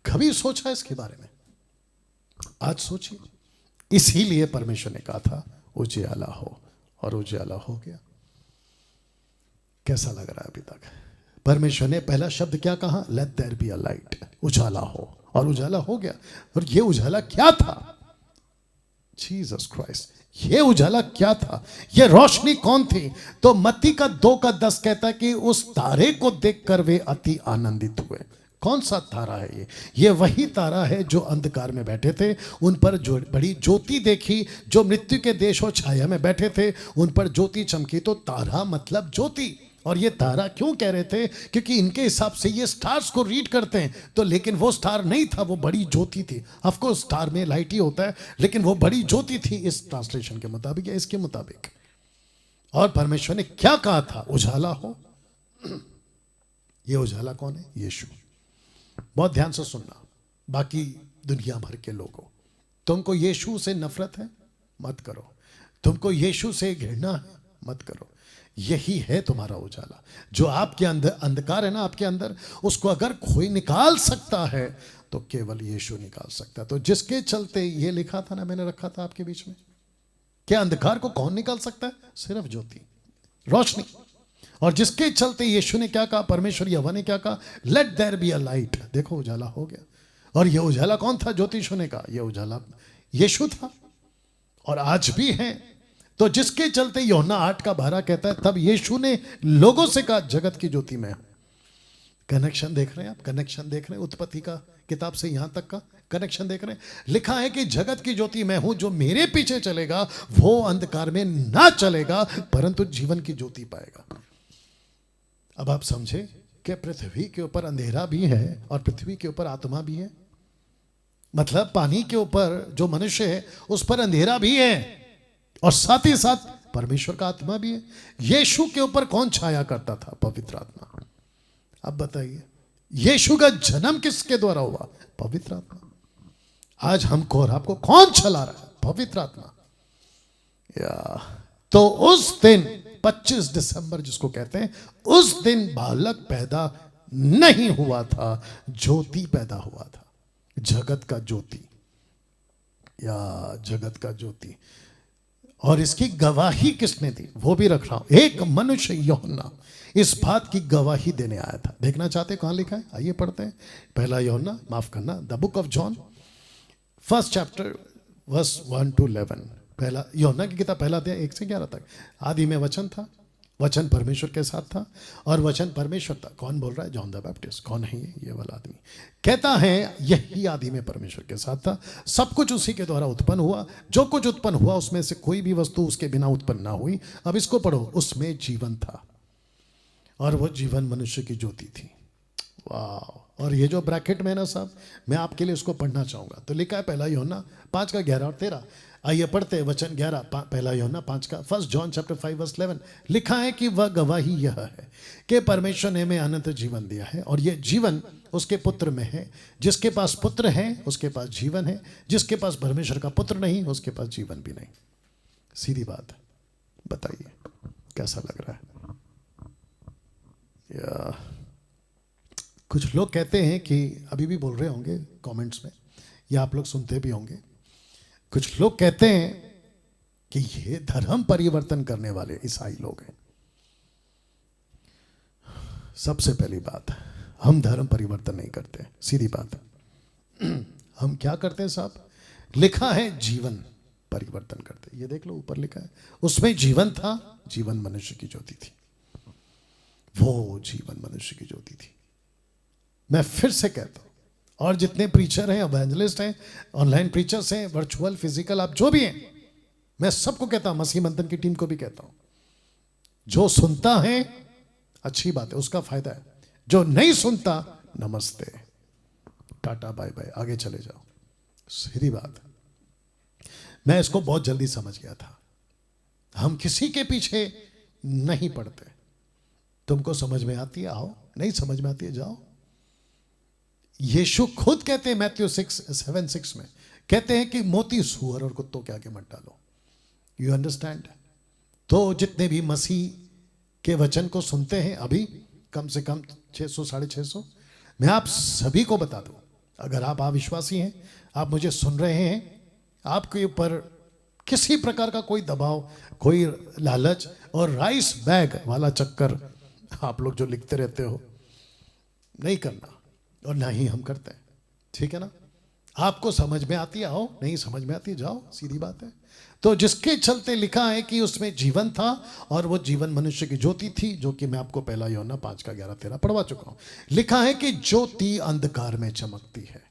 कभी सोचा इसके बारे में? आज सोचिए। इसीलिए परमेश्वर ने कहा था उजियाला हो, और उजियाला हो गया। कैसा लग रहा है अभी तक? परमेश्वर ने पहला शब्द क्या कहा? Let there be a light, उजाला हो, और उजाला हो गया। और ये उजाला क्या था? Jesus Christ. ये उजाला क्या था? ये रोशनी कौन थी? तो मत्ती का 2:10 कहता है कि उस तारे को देखकर वे अति आनंदित हुए। कौन सा तारा है ये? ये वही तारा है जो अंधकार में बैठे थे, उन पर जो बड़ी ज्योति देखी। जो मृत्यु के देश और छाया में बैठे थे, उन पर ज्योति चमकी। तो तारा मतलब ज्योति। और ये तारा क्यों कह रहे थे? क्योंकि इनके हिसाब से ये स्टार्स को रीड करते हैं, तो लेकिन वो स्टार नहीं था, वो बड़ी ज्योति थी। ऑफ कोर्स स्टार में लाइट ही होता है, लेकिन वो बड़ी ज्योति थी इस ट्रांसलेशन के मुताबिक या इसके मुताबिक। और परमेश्वर ने क्या कहा था? उजाला हो। ये उजाला कौन है? यीशु। बहुत ध्यान से सुनना, बाकी दुनिया भर के लोगों, तुमको यीशु से नफरत है, मत करो। तुमको यीशु से घृणा है, मत करो। यही है तुम्हारा उजाला। जो आपके अंदर अंधकार है ना, आपके अंदर, उसको अगर कोई निकाल सकता है तो केवल यीशु निकाल सकता है। तो जिसके चलते ये लिखा था ना, मैंने रखा था आपके बीच में, क्या अंधकार को कौन निकाल सकता है? सिर्फ ज्योति, रोशनी। और जिसके चलते यीशु ने क्या कहा? परमेश्वर यहोवा ने क्या कहा? Let there be a light. देखो उजाला हो गया। और यह उजाला कौन था? ज्योतिषों ने कहा यह उजाला यीशु था, और आज भी है। तो जिसके चलते यूहन्ना 8:12 कहता है तब यीशु ने लोगों से कहा जगत की ज्योति में। कनेक्शन देख रहे हैं आप? कनेक्शन देख रहे हैं? उत्पत्ति का किताब से यहां तक का कनेक्शन देख रहे हैं? लिखा है कि जगत की ज्योति मैं हूं, जो मेरे पीछे चलेगा वो अंधकार में ना चलेगा परंतु जीवन की ज्योति पाएगा। अब आप समझे कि पृथ्वी के ऊपर अंधेरा भी है और पृथ्वी के ऊपर आत्मा भी है। मतलब पानी के ऊपर जो मनुष्य है उस पर अंधेरा भी है और साथ ही साथ परमेश्वर का आत्मा भी है। यीशु के ऊपर कौन छाया करता था? पवित्र आत्मा। अब बताइए, यीशु का जन्म किसके द्वारा हुआ? पवित्र आत्मा। आज हमको और आपको कौन चला रहा है? पवित्र आत्मा। या तो उस दिन 25 दिसंबर जिसको कहते हैं, उस दिन बालक पैदा नहीं हुआ था, ज्योति पैदा हुआ था। जगत का ज्योति, या जगत का ज्योति। और इसकी गवाही किसने दी? वो भी रख रहा हूं। एक मनुष्य यूहन्ना इस बात की गवाही देने आया था। देखना चाहते कहां लिखा है? आइए पढ़ते हैं। पहला यूहन्ना, माफ करना, the book of John, 1 chapter verse 1 to 11। पहला यूहन्ना की किताब, पहला अध्याय 1 से 11 तक। आदि में वचन था, वचन परमेश्वर के साथ था और वचन परमेश्वर था। कौन बोल रहा है? John the Baptist. कौन है ये वाला आदमी? कहता है यही आदि में परमेश्वर के साथ था, सब कुछ उसी के द्वारा उत्पन्न हुआ, जो कुछ उत्पन्न हुआ उसमें से कोई भी वस्तु उसके बिना उत्पन्न ना हुई। अब इसको पढ़ो। उसमें जीवन था और वह जीवन मनुष्य की ज्योति थी। वाह! और ये जो ब्रैकेट में ना साहब, मैं आपके लिए उसको पढ़ना चाहूँगा। तो लिखा है पहला यूहन्ना 5 का 11 और 13। आइए पढ़ते हैं वचन 11, पहला यूहन्ना 5 का 1 जॉन चैप्टर 5 वर्स 11। लिखा है कि वह गवाही यह है कि परमेश्वर ने हमें अनंत जीवन दिया है, और यह जीवन उसके पुत्र में है। जिसके पास पुत्र है उसके पास जीवन है, जिसके पास परमेश्वर का पुत्र नहीं उसके पास जीवन भी नहीं। सीधी बात है, बताइए कैसा लग रहा है? या कुछ लोग कहते हैं कि, अभी भी बोल रहे होंगे कमेंट्स में, या आप लोग सुनते भी होंगे, कुछ लोग कहते हैं कि ये धर्म परिवर्तन करने वाले ईसाई लोग हैं। सबसे पहली बात, हम धर्म परिवर्तन नहीं करते, सीधी बात है। हम क्या करते हैं साहब? लिखा है जीवन परिवर्तन करते। ये देख लो ऊपर लिखा है, उसमें जीवन था, जीवन मनुष्य की ज्योति थी। वो जीवन मनुष्य की ज्योति थी। मैं फिर से कहता हूं, और जितने प्रीचर हैं, एवेंजलिस्ट हैं, ऑनलाइन प्रीचर्स हैं, वर्चुअल फिजिकल, आप जो भी हैं, मैं सबको कहता हूं, मसीह मंथन की टीम को भी कहता हूं, जो सुनता है अच्छी बात है, उसका फायदा है। जो नहीं सुनता, नमस्ते, टाटा बाय बाय, आगे चले जाओ। सीधी बात। मैं इसको बहुत जल्दी समझ गया था। हम किसी के पीछे नहीं पड़ते। तुमको समझ में आती है आओ, नहीं समझ में आती है जाओ। यीशु खुद कहते हैं मैथ्यू 7:6 में, कहते हैं कि मोती सूअर और कुत्तों के आगे मत डालो। You understand? तो जितने भी मसीह के वचन को सुनते हैं, अभी कम से कम 600 650, मैं आप सभी को बता दूं, अगर आप अविश्वासी हैं, आप मुझे सुन रहे हैं, आपके ऊपर किसी प्रकार का कोई दबाव, कोई लालच और राइस बैग वाला चक्कर आप लोग जो लिखते रहते हो, नहीं करना, और ना ही हम करते हैं। ठीक है ना? आपको समझ में आती है आओ, नहीं समझ में आती है जाओ, सीधी बात है। तो जिसके चलते लिखा है कि उसमें जीवन था, और वो जीवन मनुष्य की ज्योति थी, जो कि मैं आपको पहला यूहन्ना 5 का 11 13 पढ़वा चुका हूं। लिखा है कि ज्योति अंधकार में चमकती है।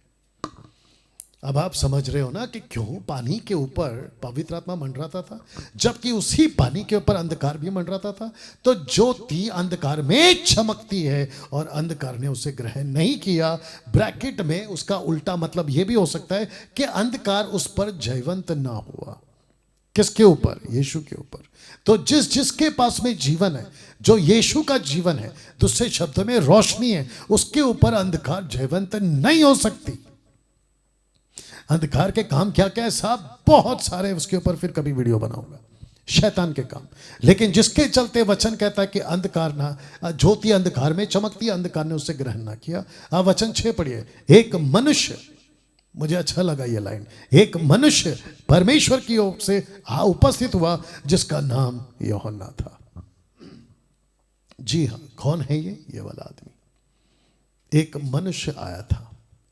अब आप समझ रहे हो ना कि क्यों पानी के ऊपर पवित्र आत्मा मंडराता था, जबकि उसी पानी के ऊपर अंधकार भी मंडराता था। तो ज्योति अंधकार में चमकती है, और अंधकार ने उसे ग्रहण नहीं किया। ब्रैकेट में उसका उल्टा मतलब यह भी हो सकता है कि अंधकार उस पर जयवंत ना हुआ। किसके ऊपर? यीशु के ऊपर। तो जिसके पास में जीवन है, जो यीशु का जीवन है, दूसरे शब्दों में रोशनी है, उसके ऊपर अंधकार जयवंत नहीं हो सकती। अंधकार के काम क्या क्या है साहब? बहुत सारे, उसके ऊपर फिर कभी वीडियो बनाऊंगा, शैतान के काम। लेकिन जिसके चलते वचन कहता है कि अंधकार ना, ज्योति अंधकार में चमकती है, अंधकार ने उसे ग्रहण ना किया। आप वचन 6 पढ़िए। एक मनुष्य, मुझे अच्छा लगा ये लाइन, एक मनुष्य परमेश्वर की ओर से उपस्थित हुआ जिसका नाम यूहन्ना था। जी हाँ, कौन है ये वाला आदमी? एक मनुष्य आया था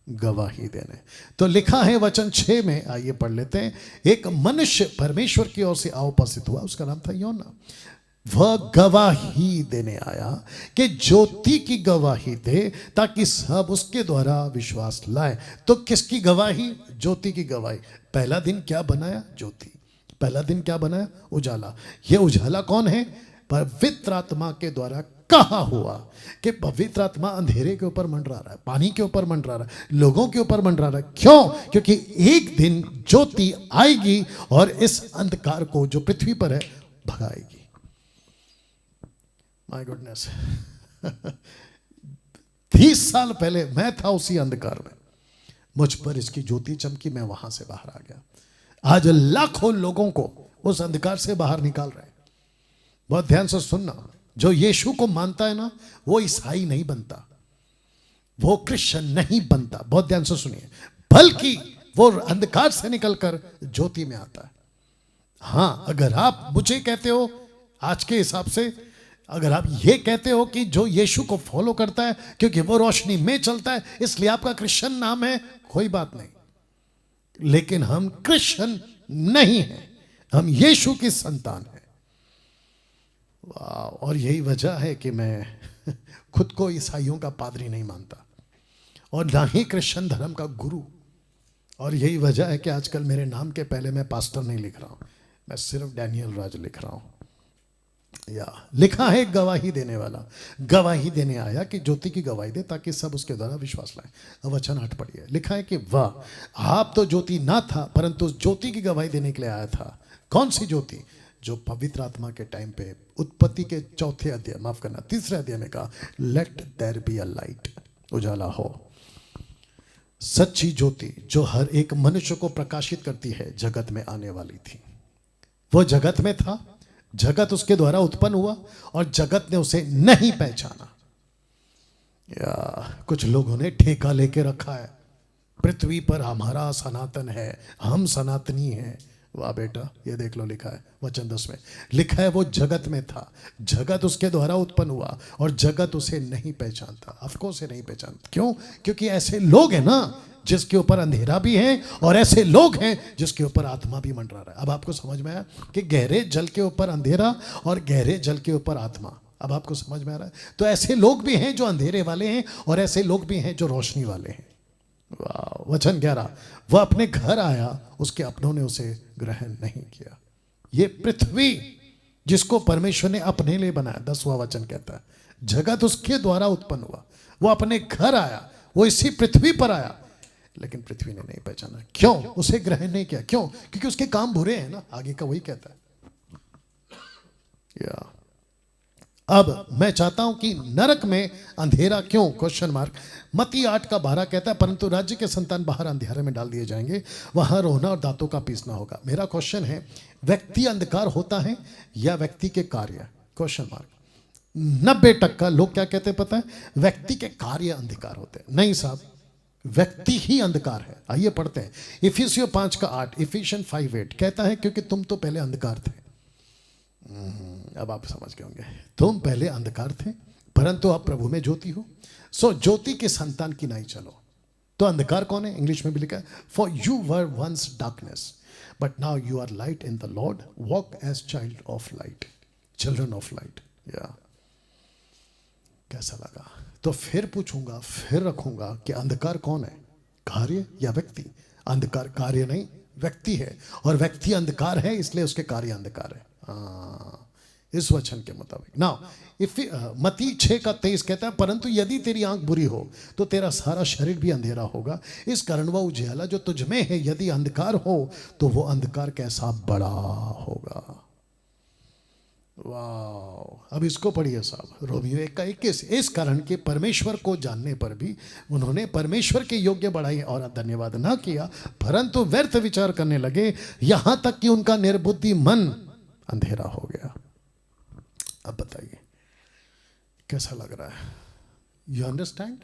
गवाही देने। तो लिखा है वचन 6 में, आइए पढ़ लेते हैं। एक मनुष्य परमेश्वर की ओर से उपस्थित हुआ, उसका नाम था यूहन्ना। वह गवाही देने आया कि ज्योति की गवाही दे, ताकि सब उसके द्वारा विश्वास लाए। तो किसकी गवाही? ज्योति की गवाही। पहला दिन क्या बनाया? ज्योति। पहला दिन क्या बनाया? उजाला। यह उजाला कौन है? पवित्र आत्मा के द्वारा कहा हुआ कि पवित्र आत्मा अंधेरे के ऊपर मंडरा रहा है, पानी के ऊपर मंडरा रहा है, लोगों के ऊपर मंडरा रहा है। क्यों? क्योंकि एक दिन ज्योति आएगी और इस अंधकार को जो पृथ्वी पर है भगाएगी। माय गुडनेस 30 साल पहले मैं था उसी अंधकार में, मुझ पर इसकी ज्योति चमकी, मैं वहां से बाहर आ गया। आज लाखों लोगों को उस अंधकार से बाहर निकाल रहे हैं। बहुत ध्यान से सुनना, जो यीशु को मानता है ना, वो ईसाई नहीं बनता, वो क्रिश्चियन नहीं बनता। बहुत ध्यान से सुनिए, बल्कि वो अंधकार से निकलकर ज्योति में आता है। हाँ, अगर आप मुझे कहते हो आज के हिसाब से, अगर आप ये कहते हो कि जो यीशु को फॉलो करता है क्योंकि वो रोशनी में चलता है इसलिए आपका क्रिश्चियन नाम है, कोई बात नहीं। लेकिन हम क्रिश्चियन नहीं हैं, हम यीशु की संतान हैं। वाह! और यही वजह है कि मैं खुद को ईसाइयों का पादरी नहीं मानता और ना ही क्रिश्चियन धर्म का गुरु। और यही वजह है कि आजकल मेरे नाम के पहले मैं पास्टर नहीं लिख रहा हूं, मैं सिर्फ डैनियल राज लिख रहा हूं। या लिखा है गवाही देने वाला गवाही देने आया कि ज्योति की गवाही दे ताकि सब उसके द्वारा विश्वास लाएं। अब वचन 8 पढ़िए। लिखा है कि वाह आप तो ज्योति ना था परंतु ज्योति की गवाही देने के लिए आया था। कौन सी ज्योति? जो पवित्र आत्मा के टाइम पे उत्पत्ति के चौथे अध्याय, माफ करना तीसरे अध्याय में कहा let there be a light, उजाला हो। सच्ची ज्योति जो हर एक मनुष्य को प्रकाशित करती है जगत में आने वाली थी। वो जगत में था, जगत उसके द्वारा उत्पन्न हुआ और जगत ने उसे नहीं पहचाना। या कुछ लोगों ने ठेका लेके रखा है, पृथ्वी पर हमारा सनातन है, हम सनातनी हैं। वाह बेटा, ये देख लो, लिखा है वचन 10 में, लिखा है वो जगत में था, जगत उसके द्वारा उत्पन्न हुआ और जगत उसे नहीं पहचानता। ऑफकोर्स से नहीं पहचानता। क्यों? क्योंकि ऐसे लोग हैं ना जिसके ऊपर अंधेरा भी है और ऐसे लोग हैं जिसके ऊपर आत्मा भी मंडरा रहा है। अब आपको समझ में आया कि गहरे जल के ऊपर अंधेरा और गहरे जल के ऊपर आत्मा। अब आपको समझ में आ रहा है? तो ऐसे लोग भी हैं जो अंधेरे वाले हैं और ऐसे लोग भी हैं जो रोशनी वाले हैं। वाह, वचन 11, वह अपने घर आया, उसके अपनों ने उसे ग्रहण नहीं किया। ये पृथ्वी जिसको परमेश्वर ने अपने लिए बनाया, 10वां वचन कहता है जगत उसके द्वारा उत्पन्न हुआ, वो अपने घर आया, वो इसी पृथ्वी पर आया, लेकिन पृथ्वी ने नहीं पहचाना। क्यों? उसे ग्रहण नहीं किया। क्यों? क्योंकि उसके काम बुरे हैं ना, आगे का वही कहता है। या अब मैं चाहता हूं कि नरक में अंधेरा क्यों? Question mark. मत्ती 8:12 कहता है परंतु राज्य के संतान बाहर अंधेरे में डाल दिए जाएंगे, वहां रोना और दांतों का पीसना होगा। मेरा क्वेश्चन है, व्यक्ति अंधकार होता है या व्यक्ति के कार्य? Question mark. 90% लोग क्या कहते हैं पता है? व्यक्ति के कार्य अंधकार होते हैं। नहीं साहब, व्यक्ति ही अंधकार है। आइए पढ़ते हैं इफिसियों 5:8, इफिशियन 5:8 कहता है क्योंकि तुम तो पहले अंधकार थे। अब आप समझ गए होंगे, तुम पहले अंधकार थे परंतु अब प्रभु में ज्योति हो। सो ज्योति के संतान की नहीं चलो। तो अंधकार कौन है? इंग्लिश में भी लिखा है for you were once darkness but now you are light in the lord, walk as child of light, children of light. या कैसा लगा? तो फिर पूछूंगा, फिर रखूंगा कि अंधकार कौन है, कार्य या व्यक्ति? अंधकार कार्य नहीं, व्यक्ति है, और व्यक्ति अंधकार है इसलिए उसके कार्य अंधकार है। इस वचन के मुताबिक ना मत्ती 6:23 कहता है परंतु यदि तेरी आंख बुरी हो तो तेरा सारा शरीर भी अंधेरा होगा। इस कारण वह उजियाला जो तुझ में है यदि अंधकार हो तो वो अंधकार कैसा बड़ा होगा। वाह, अब इसको पढ़िए साहब, रोमियो 1:21। इस कारण के परमेश्वर को जानने पर भी उन्होंने परमेश्वर के योग्य बढ़ाई और धन्यवाद ना किया परंतु व्यर्थ विचार करने लगे, यहां तक कि उनका निर्बुद्धि मन अंधेरा हो गया। अब बताइए कैसा लग रहा है? You understand?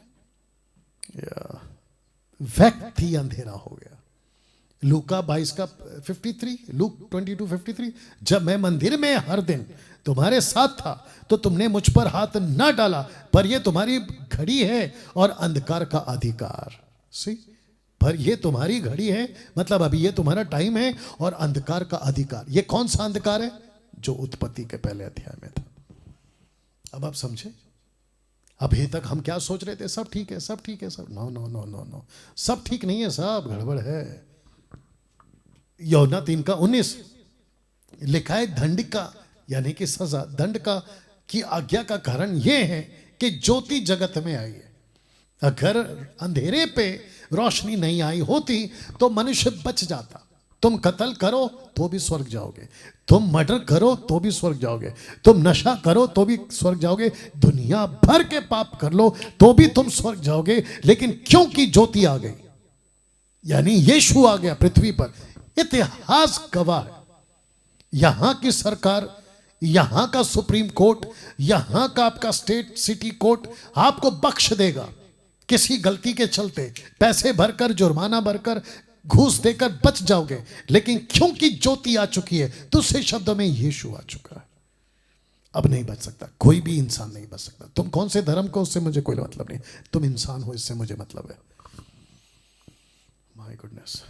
व्यक्ति अंधेरा हो गया। लूका 22:53, लूक 22:53, जब मैं मंदिर में हर दिन तुम्हारे साथ था तो तुमने मुझ पर हाथ ना डाला, पर यह तुम्हारी घड़ी है और अंधकार का अधिकार। सी, पर यह तुम्हारी घड़ी है, मतलब अभी ये तुम्हारा टाइम है, और अंधकार का अधिकार। ये कौन सा अंधकार है? जो उत्पत्ति के पहले अध्याय में था। अब आप समझे? अभी तक हम क्या सोच रहे थे? सब ठीक है, सब ठीक है, सब no no no no no, सब ठीक नहीं है, सब गड़बड़ है। यूहन्ना 3:19 लिखा है दंड का यानी कि सजा, दंड का की आज्ञा का कारण यह है कि ज्योति जगत में आई है। अगर अंधेरे पे रोशनी नहीं आई होती तो मनुष्य बच जाता। तुम कत्ल करो तो भी स्वर्ग जाओगे, तुम मर्डर करो तो भी स्वर्ग जाओगे, तुम नशा करो तो भी स्वर्ग जाओगे, दुनिया भर के पाप कर लो तो भी तुम स्वर्ग जाओगे। लेकिन क्योंकि ज्योति आ गई यानी यीशु आ गया पृथ्वी पर, इतिहास गवाह है। यहां की सरकार, यहां का सुप्रीम कोर्ट, यहां का आपका स्टेट सिटी कोर्ट आपको बख्श देगा किसी गलती के चलते। पैसे भरकर, जुर्माना भरकर, घूस देकर बच जाओगे। लेकिन क्योंकि ज्योति आ चुकी है, दूसरे शब्दों में यीशु आ चुका है, अब नहीं बच सकता। कोई भी इंसान नहीं बच सकता। तुम कौन से धर्म को, उससे मुझे कोई मतलब नहीं। तुम इंसान हो, इससे मुझे मतलब है। माय गुडनेस,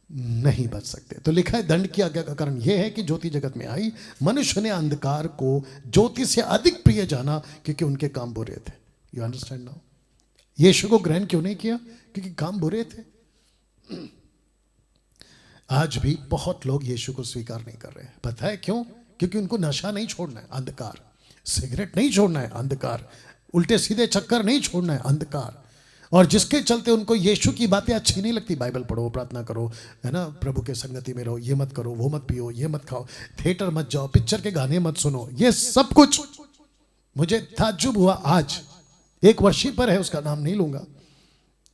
नहीं बच सकते। तो लिखा है दंड की आज्ञा का कारण यह है कि ज्योति जगत में आई, मनुष्य ने अंधकार को ज्योति से अधिक प्रिय जाना क्योंकि उनके काम बुरे थे। You understand now? यीशु को ग्रहण क्यों नहीं किया? क्योंकि काम बुरे थे। आज भी बहुत लोग यीशु को स्वीकार नहीं कर रहे हैं। पता है क्यों? क्योंकि उनको नशा नहीं छोड़ना है, अंधकार। सिगरेट नहीं छोड़ना है, अंधकार। उल्टे सीधे चक्कर नहीं छोड़ना है, अंधकार। और जिसके चलते उनको यीशु की बातें अच्छी नहीं लगती। बाइबल पढ़ो, प्रार्थना करो, है ना, प्रभु के संगति में रहो, ये मत करो, वो मत पियो, ये मत खाओ, थिएटर मत जाओ, पिक्चर के गाने मत सुनो, ये सब कुछ। मुझे ताज्जुब हुआ, आज एक वर्शिपर है, उसका नाम नहीं लूंगा,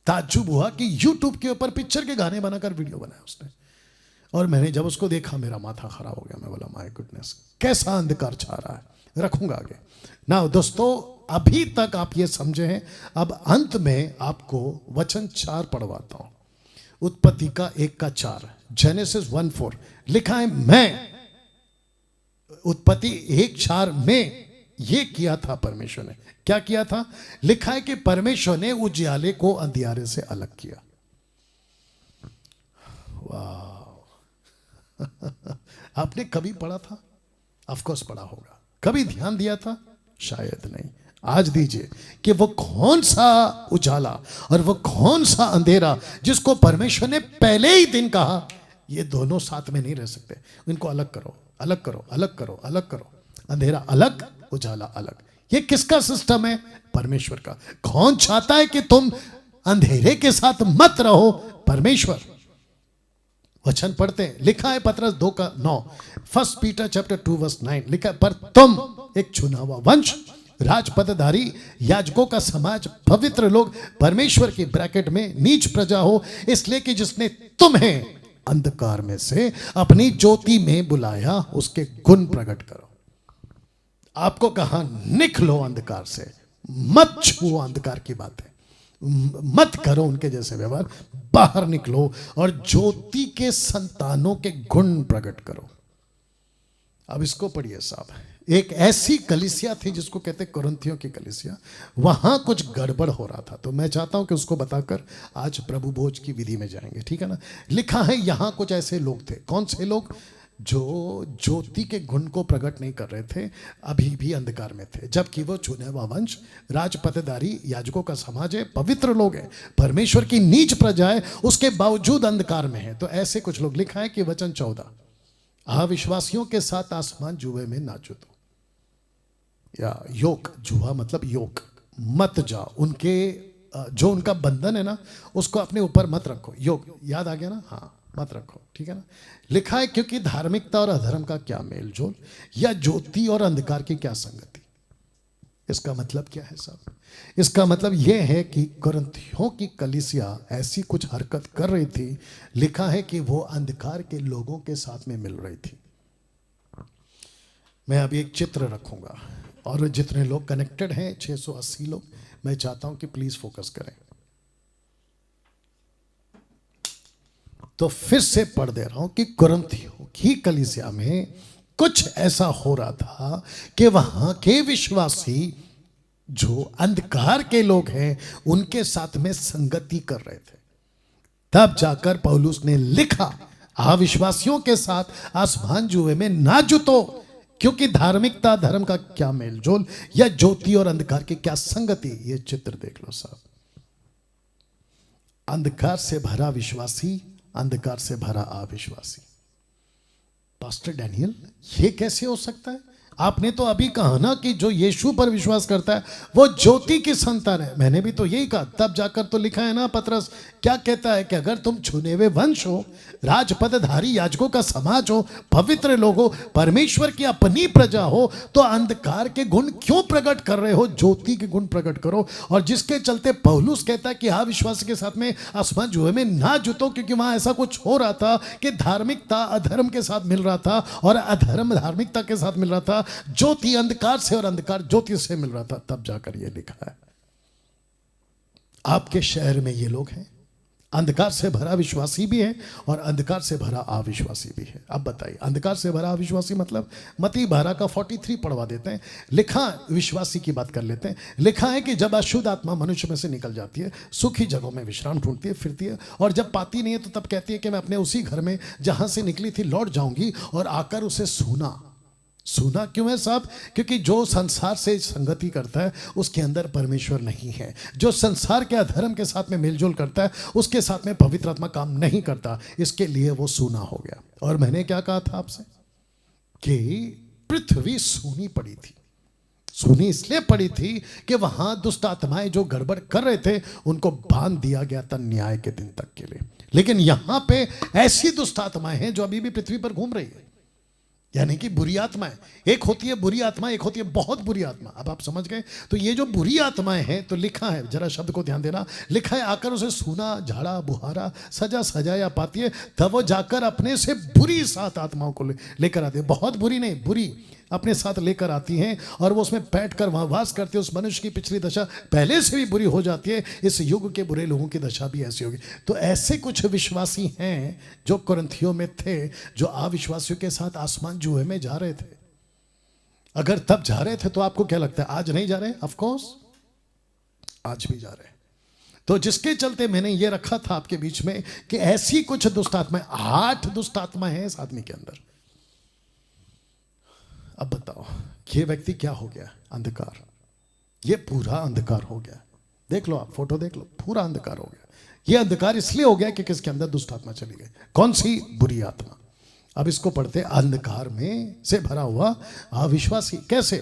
ताज्जुब हुआ कि यूट्यूब के ऊपर पिक्चर के गाने बनाकर वीडियो बनाया उसने। और मैंने जब उसको देखा मेरा माथा खराब हो गया। मैं बोला माय गुडनेस, कैसा अंधकार छा रहा है। रखूंगा आगे ना। दोस्तों, अभी तक आप ये समझे हैं। अब अंत में आपको वचन 4 पढ़वाता हूं। उत्पत्ति का 1:4, जेनेसिस 1:4 लिखा है, मैं, उत्पत्ति 1:4 में ये किया था परमेश्वर ने। क्या किया था? लिखा है कि परमेश्वर ने उजियाले को अंधियारे से अलग किया। वाह आपने कभी पढ़ा था? ऑफ कोर्स पढ़ा होगा। कभी ध्यान दिया था? शायद नहीं। आज दीजिए कि वो कौन सा उजाला और वो कौन सा अंधेरा जिसको परमेश्वर ने पहले ही दिन कहा ये दोनों साथ में नहीं रह सकते, इनको अलग करो, अलग करो, अलग करो, अलग करो। अंधेरा अलग, उजाला अलग। ये किसका सिस्टम है? परमेश्वर का। कौन चाहता है कि तुम अंधेरे के साथ मत रहो? परमेश्वर। वचन पढ़ते हैं, लिखा है पतरस 2:9, 1 पीटर चैप्टर 2:9 लिखा है, पर तुम एक चुना हुआ वंश, राजपदधारी, याजकों का समाज, पवित्र लोग, परमेश्वर की ब्रैकेट में नीच प्रजा हो, इसलिए कि जिसने तुम्हें अंधकार में से अपनी ज्योति में बुलाया उसके गुण प्रकट करो। आपको कहा निकलो अंधकार से, मत छुओ अंधकार की बातें, मत करो उनके जैसे व्यवहार, बाहर निकलो और ज्योति के संतानों के गुण प्रकट करो। अब इसको पढ़िए साहब। एक ऐसी कलीसिया थी जिसको कहते कुरिन्थियों की कलीसिया, वहां कुछ गड़बड़ हो रहा था। तो मैं चाहता हूं कि उसको बताकर आज प्रभु भोज की विधि में जाएंगे, ठीक है ना। लिखा है यहां कुछ ऐसे लोग थे। कौन से लोग? जो ज्योति के गुण को प्रकट नहीं कर रहे थे, अभी भी अंधकार में थे, जबकि वो चुने हुआ वंश, राजपदधारी, याजकों का समाज है, पवित्र लोग हैं, परमेश्वर की नीच प्रजा है, उसके बावजूद अंधकार में है। तो ऐसे कुछ लोग। लिखा है कि वचन 14, अविश्वासियों के साथ आसमान जुए में ना जुतो, या योग, जुआ मतलब योग, मत जाओ उनके, जो उनका बंधन है ना उसको अपने ऊपर मत रखो। योग याद आ गया ना? हाँ, मत रखो, ठीक है ना। लिखा है क्योंकि धार्मिकता और अधर्म का क्या मेल जोल, या ज्योति और अंधकार की क्या संगति। इसका मतलब क्या है साहब? इसका मतलब यह है कि कुरिन्थियों की कलीसिया ऐसी कुछ हरकत कर रही थी। लिखा है कि वो अंधकार के लोगों के साथ में मिल रही थी। मैं अभी एक चित्र रखूंगा और जितने लोग कनेक्टेड हैं 680 लोग, मैं चाहता हूं कि प्लीज फोकस करें। तो फिर से पढ़ दे रहा हूं कि कुरिन्थियों की कलीसिया में कुछ ऐसा हो रहा था कि वहां के विश्वासी जो अंधकार के लोग हैं उनके साथ में संगति कर रहे थे। तब जाकर पौलुस ने लिखा, अविश्वासियों के साथ आसमान जुए में ना जुतो, क्योंकि धार्मिकता धर्म का क्या मेलजोल, या ज्योति और अंधकार की क्या संगति। ये चित्र देख लो साहब। अंधकार से भरा विश्वासी, अंधकार से भरा अविश्वासी। पास्टर डैनियल, ये कैसे हो सकता है? आपने तो अभी कहा ना कि जो यीशु पर विश्वास करता है वो ज्योति की संतान है। मैंने भी तो यही कहा। तब जाकर तो लिखा है ना, पतरस क्या कहता है कि अगर तुम चुने हुए वंश हो, राजपदधारी, याजकों का समाज हो, पवित्र लोग हो, परमेश्वर की अपनी प्रजा हो, तो अंधकार के गुण क्यों प्रकट कर रहे हो? ज्योति के गुण प्रकट करो। और जिसके चलते पौलुस कहता है कि हाँ, विश्वास के साथ में आसमान जुए में ना जुतो, क्योंकि वहां ऐसा कुछ हो रहा था कि धार्मिकता अधर्म के साथ मिल रहा था और अधर्म धार्मिकता के साथ मिल रहा था, ज्योति अंधकार से और अंधकार ज्योति से मिल रहा था। तब जाकर यह लिखा है। आपके शहर में ये लोग हैं, अंधकार से भरा विश्वासी भी है और अंधकार से भरा अविश्वासी भी है। अब बताइए, अंधकार से भरा अविश्वासी मतलब? मत्ती 12 का 43 पढ़वा देते हैं। लिखा, विश्वासी की बात कर लेते हैं। लिखा है कि जब अशुद्ध आत्मा मनुष्य में से निकल जाती है, सूखी जगहों में विश्राम ढूंढती है, फिरती है, और जब पाती नहीं है तो तब कहती है कि मैं अपने उसी घर में जहां से निकली थी लौट जाऊंगी, और आकर उसे सूना। सुना क्यों है साहब? क्योंकि जो संसार से संगति करता है उसके अंदर परमेश्वर नहीं है। जो संसार के अधर्म के साथ में मिलजुल करता है उसके साथ में पवित्र आत्मा काम नहीं करता, इसके लिए वो सुना हो गया। और मैंने क्या कहा था आपसे कि पृथ्वी सूनी पड़ी थी। सूनी इसलिए पड़ी थी कि वहां दुष्ट आत्माएं जो गड़बड़ कर रहे थे उनको बांध दिया गया था न्याय के दिन तक के लिए। लेकिन यहां पे ऐसी दुष्ट आत्माएं हैं जो अभी भी पृथ्वी पर घूम रही है, यानी कि बुरी आत्माएं। एक होती है बुरी आत्मा, एक होती है बहुत बुरी आत्मा। अब आप समझ गए? तो ये जो बुरी आत्माएं हैं, तो लिखा है, जरा शब्द को ध्यान देना, लिखा है आकर उसे सूना, झाड़ा, बुहारा, सजा सजाया पाती है, तब वो जाकर अपने से बुरी 7 आत्माओं को लेकर आती है। बहुत बुरी नहीं, बुरी अपने साथ लेकर आती हैं और वो उसमें बैठकर वहां वास करती है। उस मनुष्य की पिछली दशा पहले से भी बुरी हो जाती है। इस युग के बुरे लोगों की दशा भी ऐसी होगी। तो ऐसे कुछ विश्वासी हैं जो कुरिन्थियों में थे, जो अविश्वासियों के साथ आसमान जुए में जा रहे थे। अगर तब जा रहे थे तो आपको क्या लगता है आज नहीं जा रहे? ऑफ कोर्स आज भी जा रहे हैं। तो जिसके चलते मैंने ये रखा था आपके बीच में कि ऐसी कुछ दुष्ट आत्माएं, 8 दुष्ट आत्माएं हैं इस आदमी के अंदर। अब बताओ ये व्यक्ति क्या हो गया? अंधकार। ये पूरा अंधकार हो गया। देख लो, आप फोटो देख लो, पूरा अंधकार हो गया। ये अंधकार इसलिए हो गया कि किसके अंदर दुष्ट आत्मा चली गई। कौन सी? बुरी आत्मा। अब इसको पढ़ते, अंधकार में से भरा हुआ अविश्वासी। कैसे?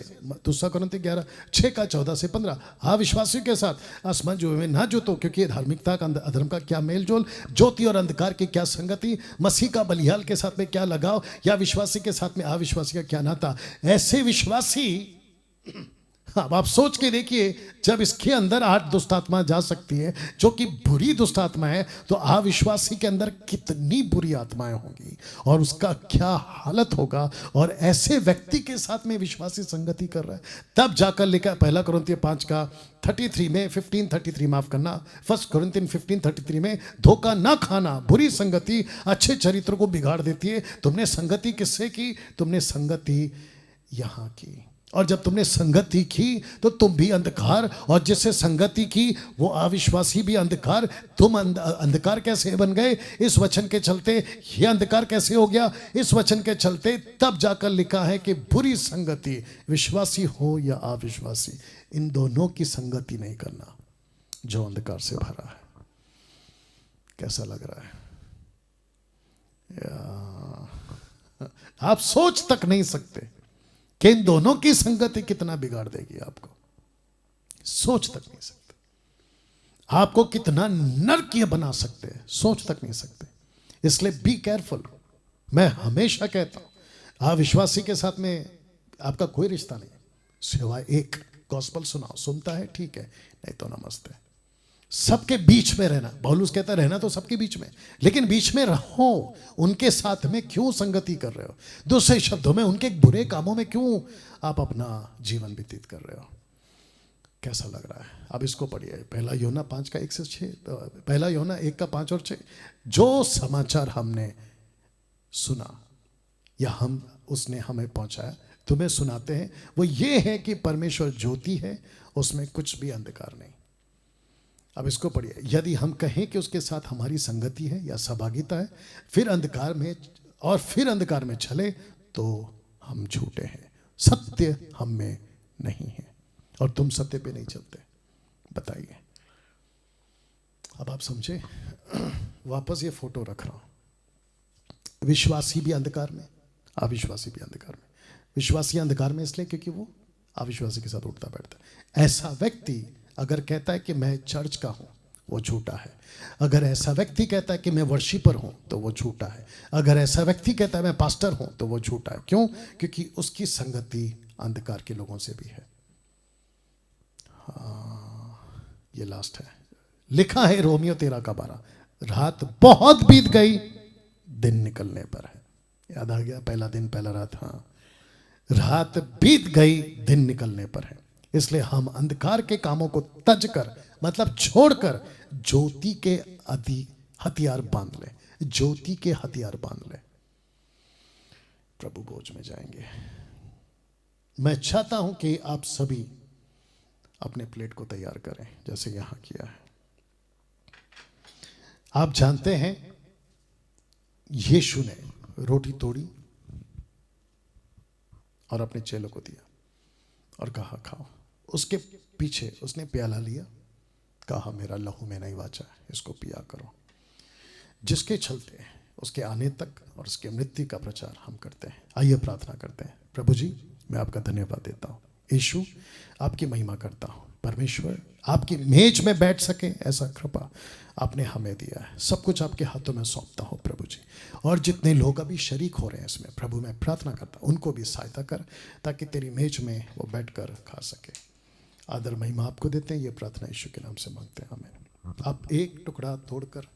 दूसरा कुरिन्थियों 11:6-14 से 15। अविश्वासियों के साथ आसमान जुए में ना जोतो, क्योंकि धार्मिकता का अधर्म का क्या मेल जोल, ज्योति और अंधकार की क्या संगति, मसीह का बलिहाल के साथ में क्या लगाव, या विश्वासी के साथ में अविश्वासी का क्या नाता। ऐसे विश्वासी, अब आप सोच के देखिए, जब इसके अंदर 8 दुष्ट आत्मा जा सकती है जो कि बुरी दुष्ट आत्मा है, तो अविश्वासी के अंदर कितनी बुरी आत्माएं होंगी और उसका क्या हालत होगा। और ऐसे व्यक्ति के साथ में विश्वासी संगति कर रहा है। तब जाकर लिखा 1 कुरिन्थियों 5:33 में, 15:33 माफ करना, 1 कुरिन्थियों 15:33 में, धोखा ना खाना, बुरी संगति अच्छे चरित्र को बिगाड़ देती है। तुमने संगति किससे की? तुमने संगति यहां की। और जब तुमने संगति की तो तुम भी अंधकार, और जिससे संगति की वो अविश्वासी भी अंधकार। तुम अंधकार कैसे बन गए? इस वचन के चलते। ये अंधकार कैसे हो गया? इस वचन के चलते। तब जाकर लिखा है कि बुरी संगति, विश्वासी हो या अविश्वासी, इन दोनों की संगति नहीं करना जो अंधकार से भरा है। कैसा लग रहा है? आप सोच तक नहीं सकते कि इन दोनों की संगति कितना बिगाड़ देगी आपको। सोच तक नहीं सकते। आपको कितना नरकीय बना सकते हैं, सोच तक नहीं सकते। इसलिए बी केयरफुल। मैं हमेशा कहता हूं, अविश्वासी के साथ में आपका कोई रिश्ता नहीं सिवाय एक, गॉस्पेल सुनाओ, सुनता है ठीक है, नहीं तो नमस्ते। सबके बीच में रहना, पौलुस कहता है रहना तो सबके बीच में, लेकिन बीच में रहो। उनके साथ में क्यों संगति कर रहे हो? दूसरे शब्दों में, उनके बुरे कामों में क्यों आप अपना जीवन व्यतीत कर रहे हो? कैसा लग रहा है? अब इसको पढ़िए, 1 यूहन्ना 5:1-6, 1 यूहन्ना 1:5 और 6। जो समाचार हमने सुना या उसने हमें पहुंचाया, तुम्हें सुनाते हैं, वो ये है कि परमेश्वर ज्योति है, उसमें कुछ भी अंधकार नहीं। अब इसको पढ़िए, यदि हम कहें कि उसके साथ हमारी संगति है या सहभागिता है, फिर अंधकार में चले तो हम झूठे हैं, सत्य हम में नहीं है, और तुम सत्य पे नहीं चलते। बताइए, अब आप समझे? वापस ये फोटो रख रहा हूं। विश्वासी भी अंधकार में, अविश्वासी भी अंधकार में। विश्वासी अंधकार में इसलिए क्योंकि वो अविश्वासी के साथ उठता बैठता है। ऐसा व्यक्ति अगर कहता है कि मैं चर्च का हूं, वो झूठा है। अगर ऐसा व्यक्ति कहता है कि मैं वर्शिपर हूं, तो वो झूठा है। अगर ऐसा व्यक्ति कहता है मैं पास्टर हूं, तो वो झूठा है। क्यों? क्योंकि उसकी संगति अंधकार के लोगों से भी है। ये लास्ट है, लिखा है रोमियो 13:12, रात बहुत बीत गई, दिन निकलने पर है। याद आ गया? पहला दिन, पहला रात। हाँ, रात बीत गई, दिन निकलने पर है। इसलिए हम अंधकार के कामों को तज कर, मतलब छोड़कर, ज्योति के हथियार बांध ले। ज्योति के हथियार बांध ले, प्रभु भोज में जाएंगे। मैं चाहता हूं कि आप सभी अपने प्लेट को तैयार करें जैसे यहां किया है। आप जानते हैं यीशु ने रोटी तोड़ी और अपने चेलों को दिया और कहा खाओ। उसके पीछे उसने प्याला लिया, कहा मेरा लहू में नहीं वाचा है, इसको पिया करो। जिसके चलते उसके आने तक और उसके मृत्यु का प्रचार हम करते हैं। आइए प्रार्थना करते हैं। प्रभु जी मैं आपका धन्यवाद देता हूँ। यीशु आपकी महिमा करता हूँ। परमेश्वर आपकी मेज में बैठ सके ऐसा कृपा आपने हमें दिया है। सब कुछ आपके हाथों में सौंपता हूँ प्रभु जी। और जितने लोग अभी शरीक हो रहे हैं इसमें प्रभु मैं प्रार्थना करता हूँ उनको भी सहायता कर ताकि तेरी मेज में वो बैठ कर खा सके। आदर महिमा आपको देते हैं। ये प्रार्थना यीशु के नाम से मांगते हैं, आमीन। आप एक टुकड़ा तोड़कर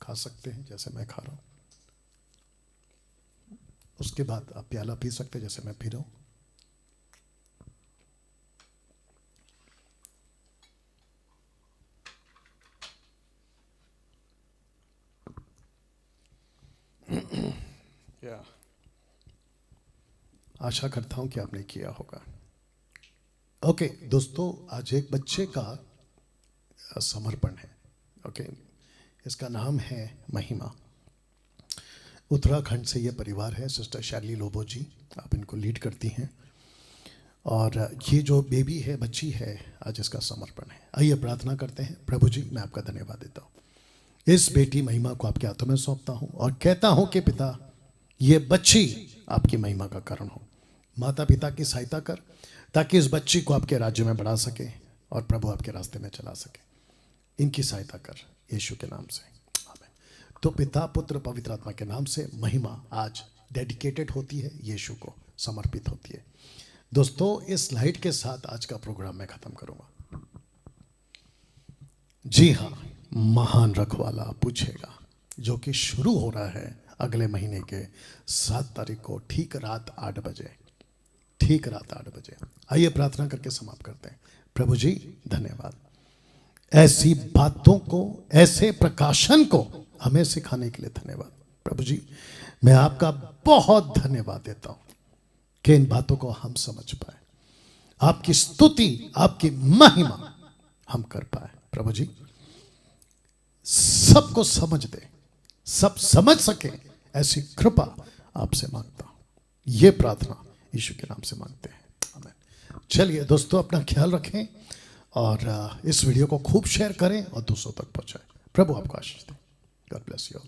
खा सकते हैं जैसे मैं खा रहा हूँ। उसके बाद आप प्याला पी सकते हैं जैसे मैं पी रहा हूँ। आशा करता हूं कि आपने किया होगा। ओके दोस्तों, आज एक बच्चे का समर्पण है। ओके, इसका नाम है महिमा। उत्तराखंड से ये परिवार है। सिस्टर शैली लोबो जी आप इनको लीड करती हैं। और ये जो बेबी है, बच्ची है, आज इसका समर्पण है। आइए प्रार्थना करते हैं। प्रभु जी मैं आपका धन्यवाद देता हूँ। इस बेटी महिमा को आपके हाथों में सौंपता हूँ और कहता हूँ कि पिता ये बच्ची आपकी महिमा का कारण हो। माता पिता की सहायता कर ताकि इस बच्ची को आपके राज्य में बढ़ा सके और प्रभु आपके रास्ते में चला सके। इनकी सहायता कर यीशु के नाम से, आमीन। तो पिता पुत्र पवित्र आत्मा के नाम से महिमा आज डेडिकेटेड होती है, यीशु को समर्पित होती है। दोस्तों इस स्लाइड के साथ आज का प्रोग्राम मैं खत्म करूंगा। जी हाँ, महान रखवाला पूछेगा जो कि शुरू हो रहा है अगले महीने के 7 तारीख को ठीक रात 8 बजे। ठीक रात 8 बजे। आइए प्रार्थना करके समाप्त करते हैं। प्रभु जी धन्यवाद, ऐसी बातों को, ऐसे प्रकाशन को हमें सिखाने के लिए धन्यवाद। प्रभु जी मैं आपका बहुत धन्यवाद देता हूं कि इन बातों को हम समझ पाए, आपकी स्तुति आपकी महिमा हम कर पाए। प्रभु जी सबको समझ दे, सब समझ सके ऐसी कृपा आपसे मांगता हूं। ये प्रार्थना यीशु के नाम से मांगते हैं, आमीन। चलिए दोस्तों अपना ख्याल रखें और इस वीडियो को खूब शेयर करें और दूसरों तक पहुंचाएं। प्रभु आपको आशीष दे। God bless you all.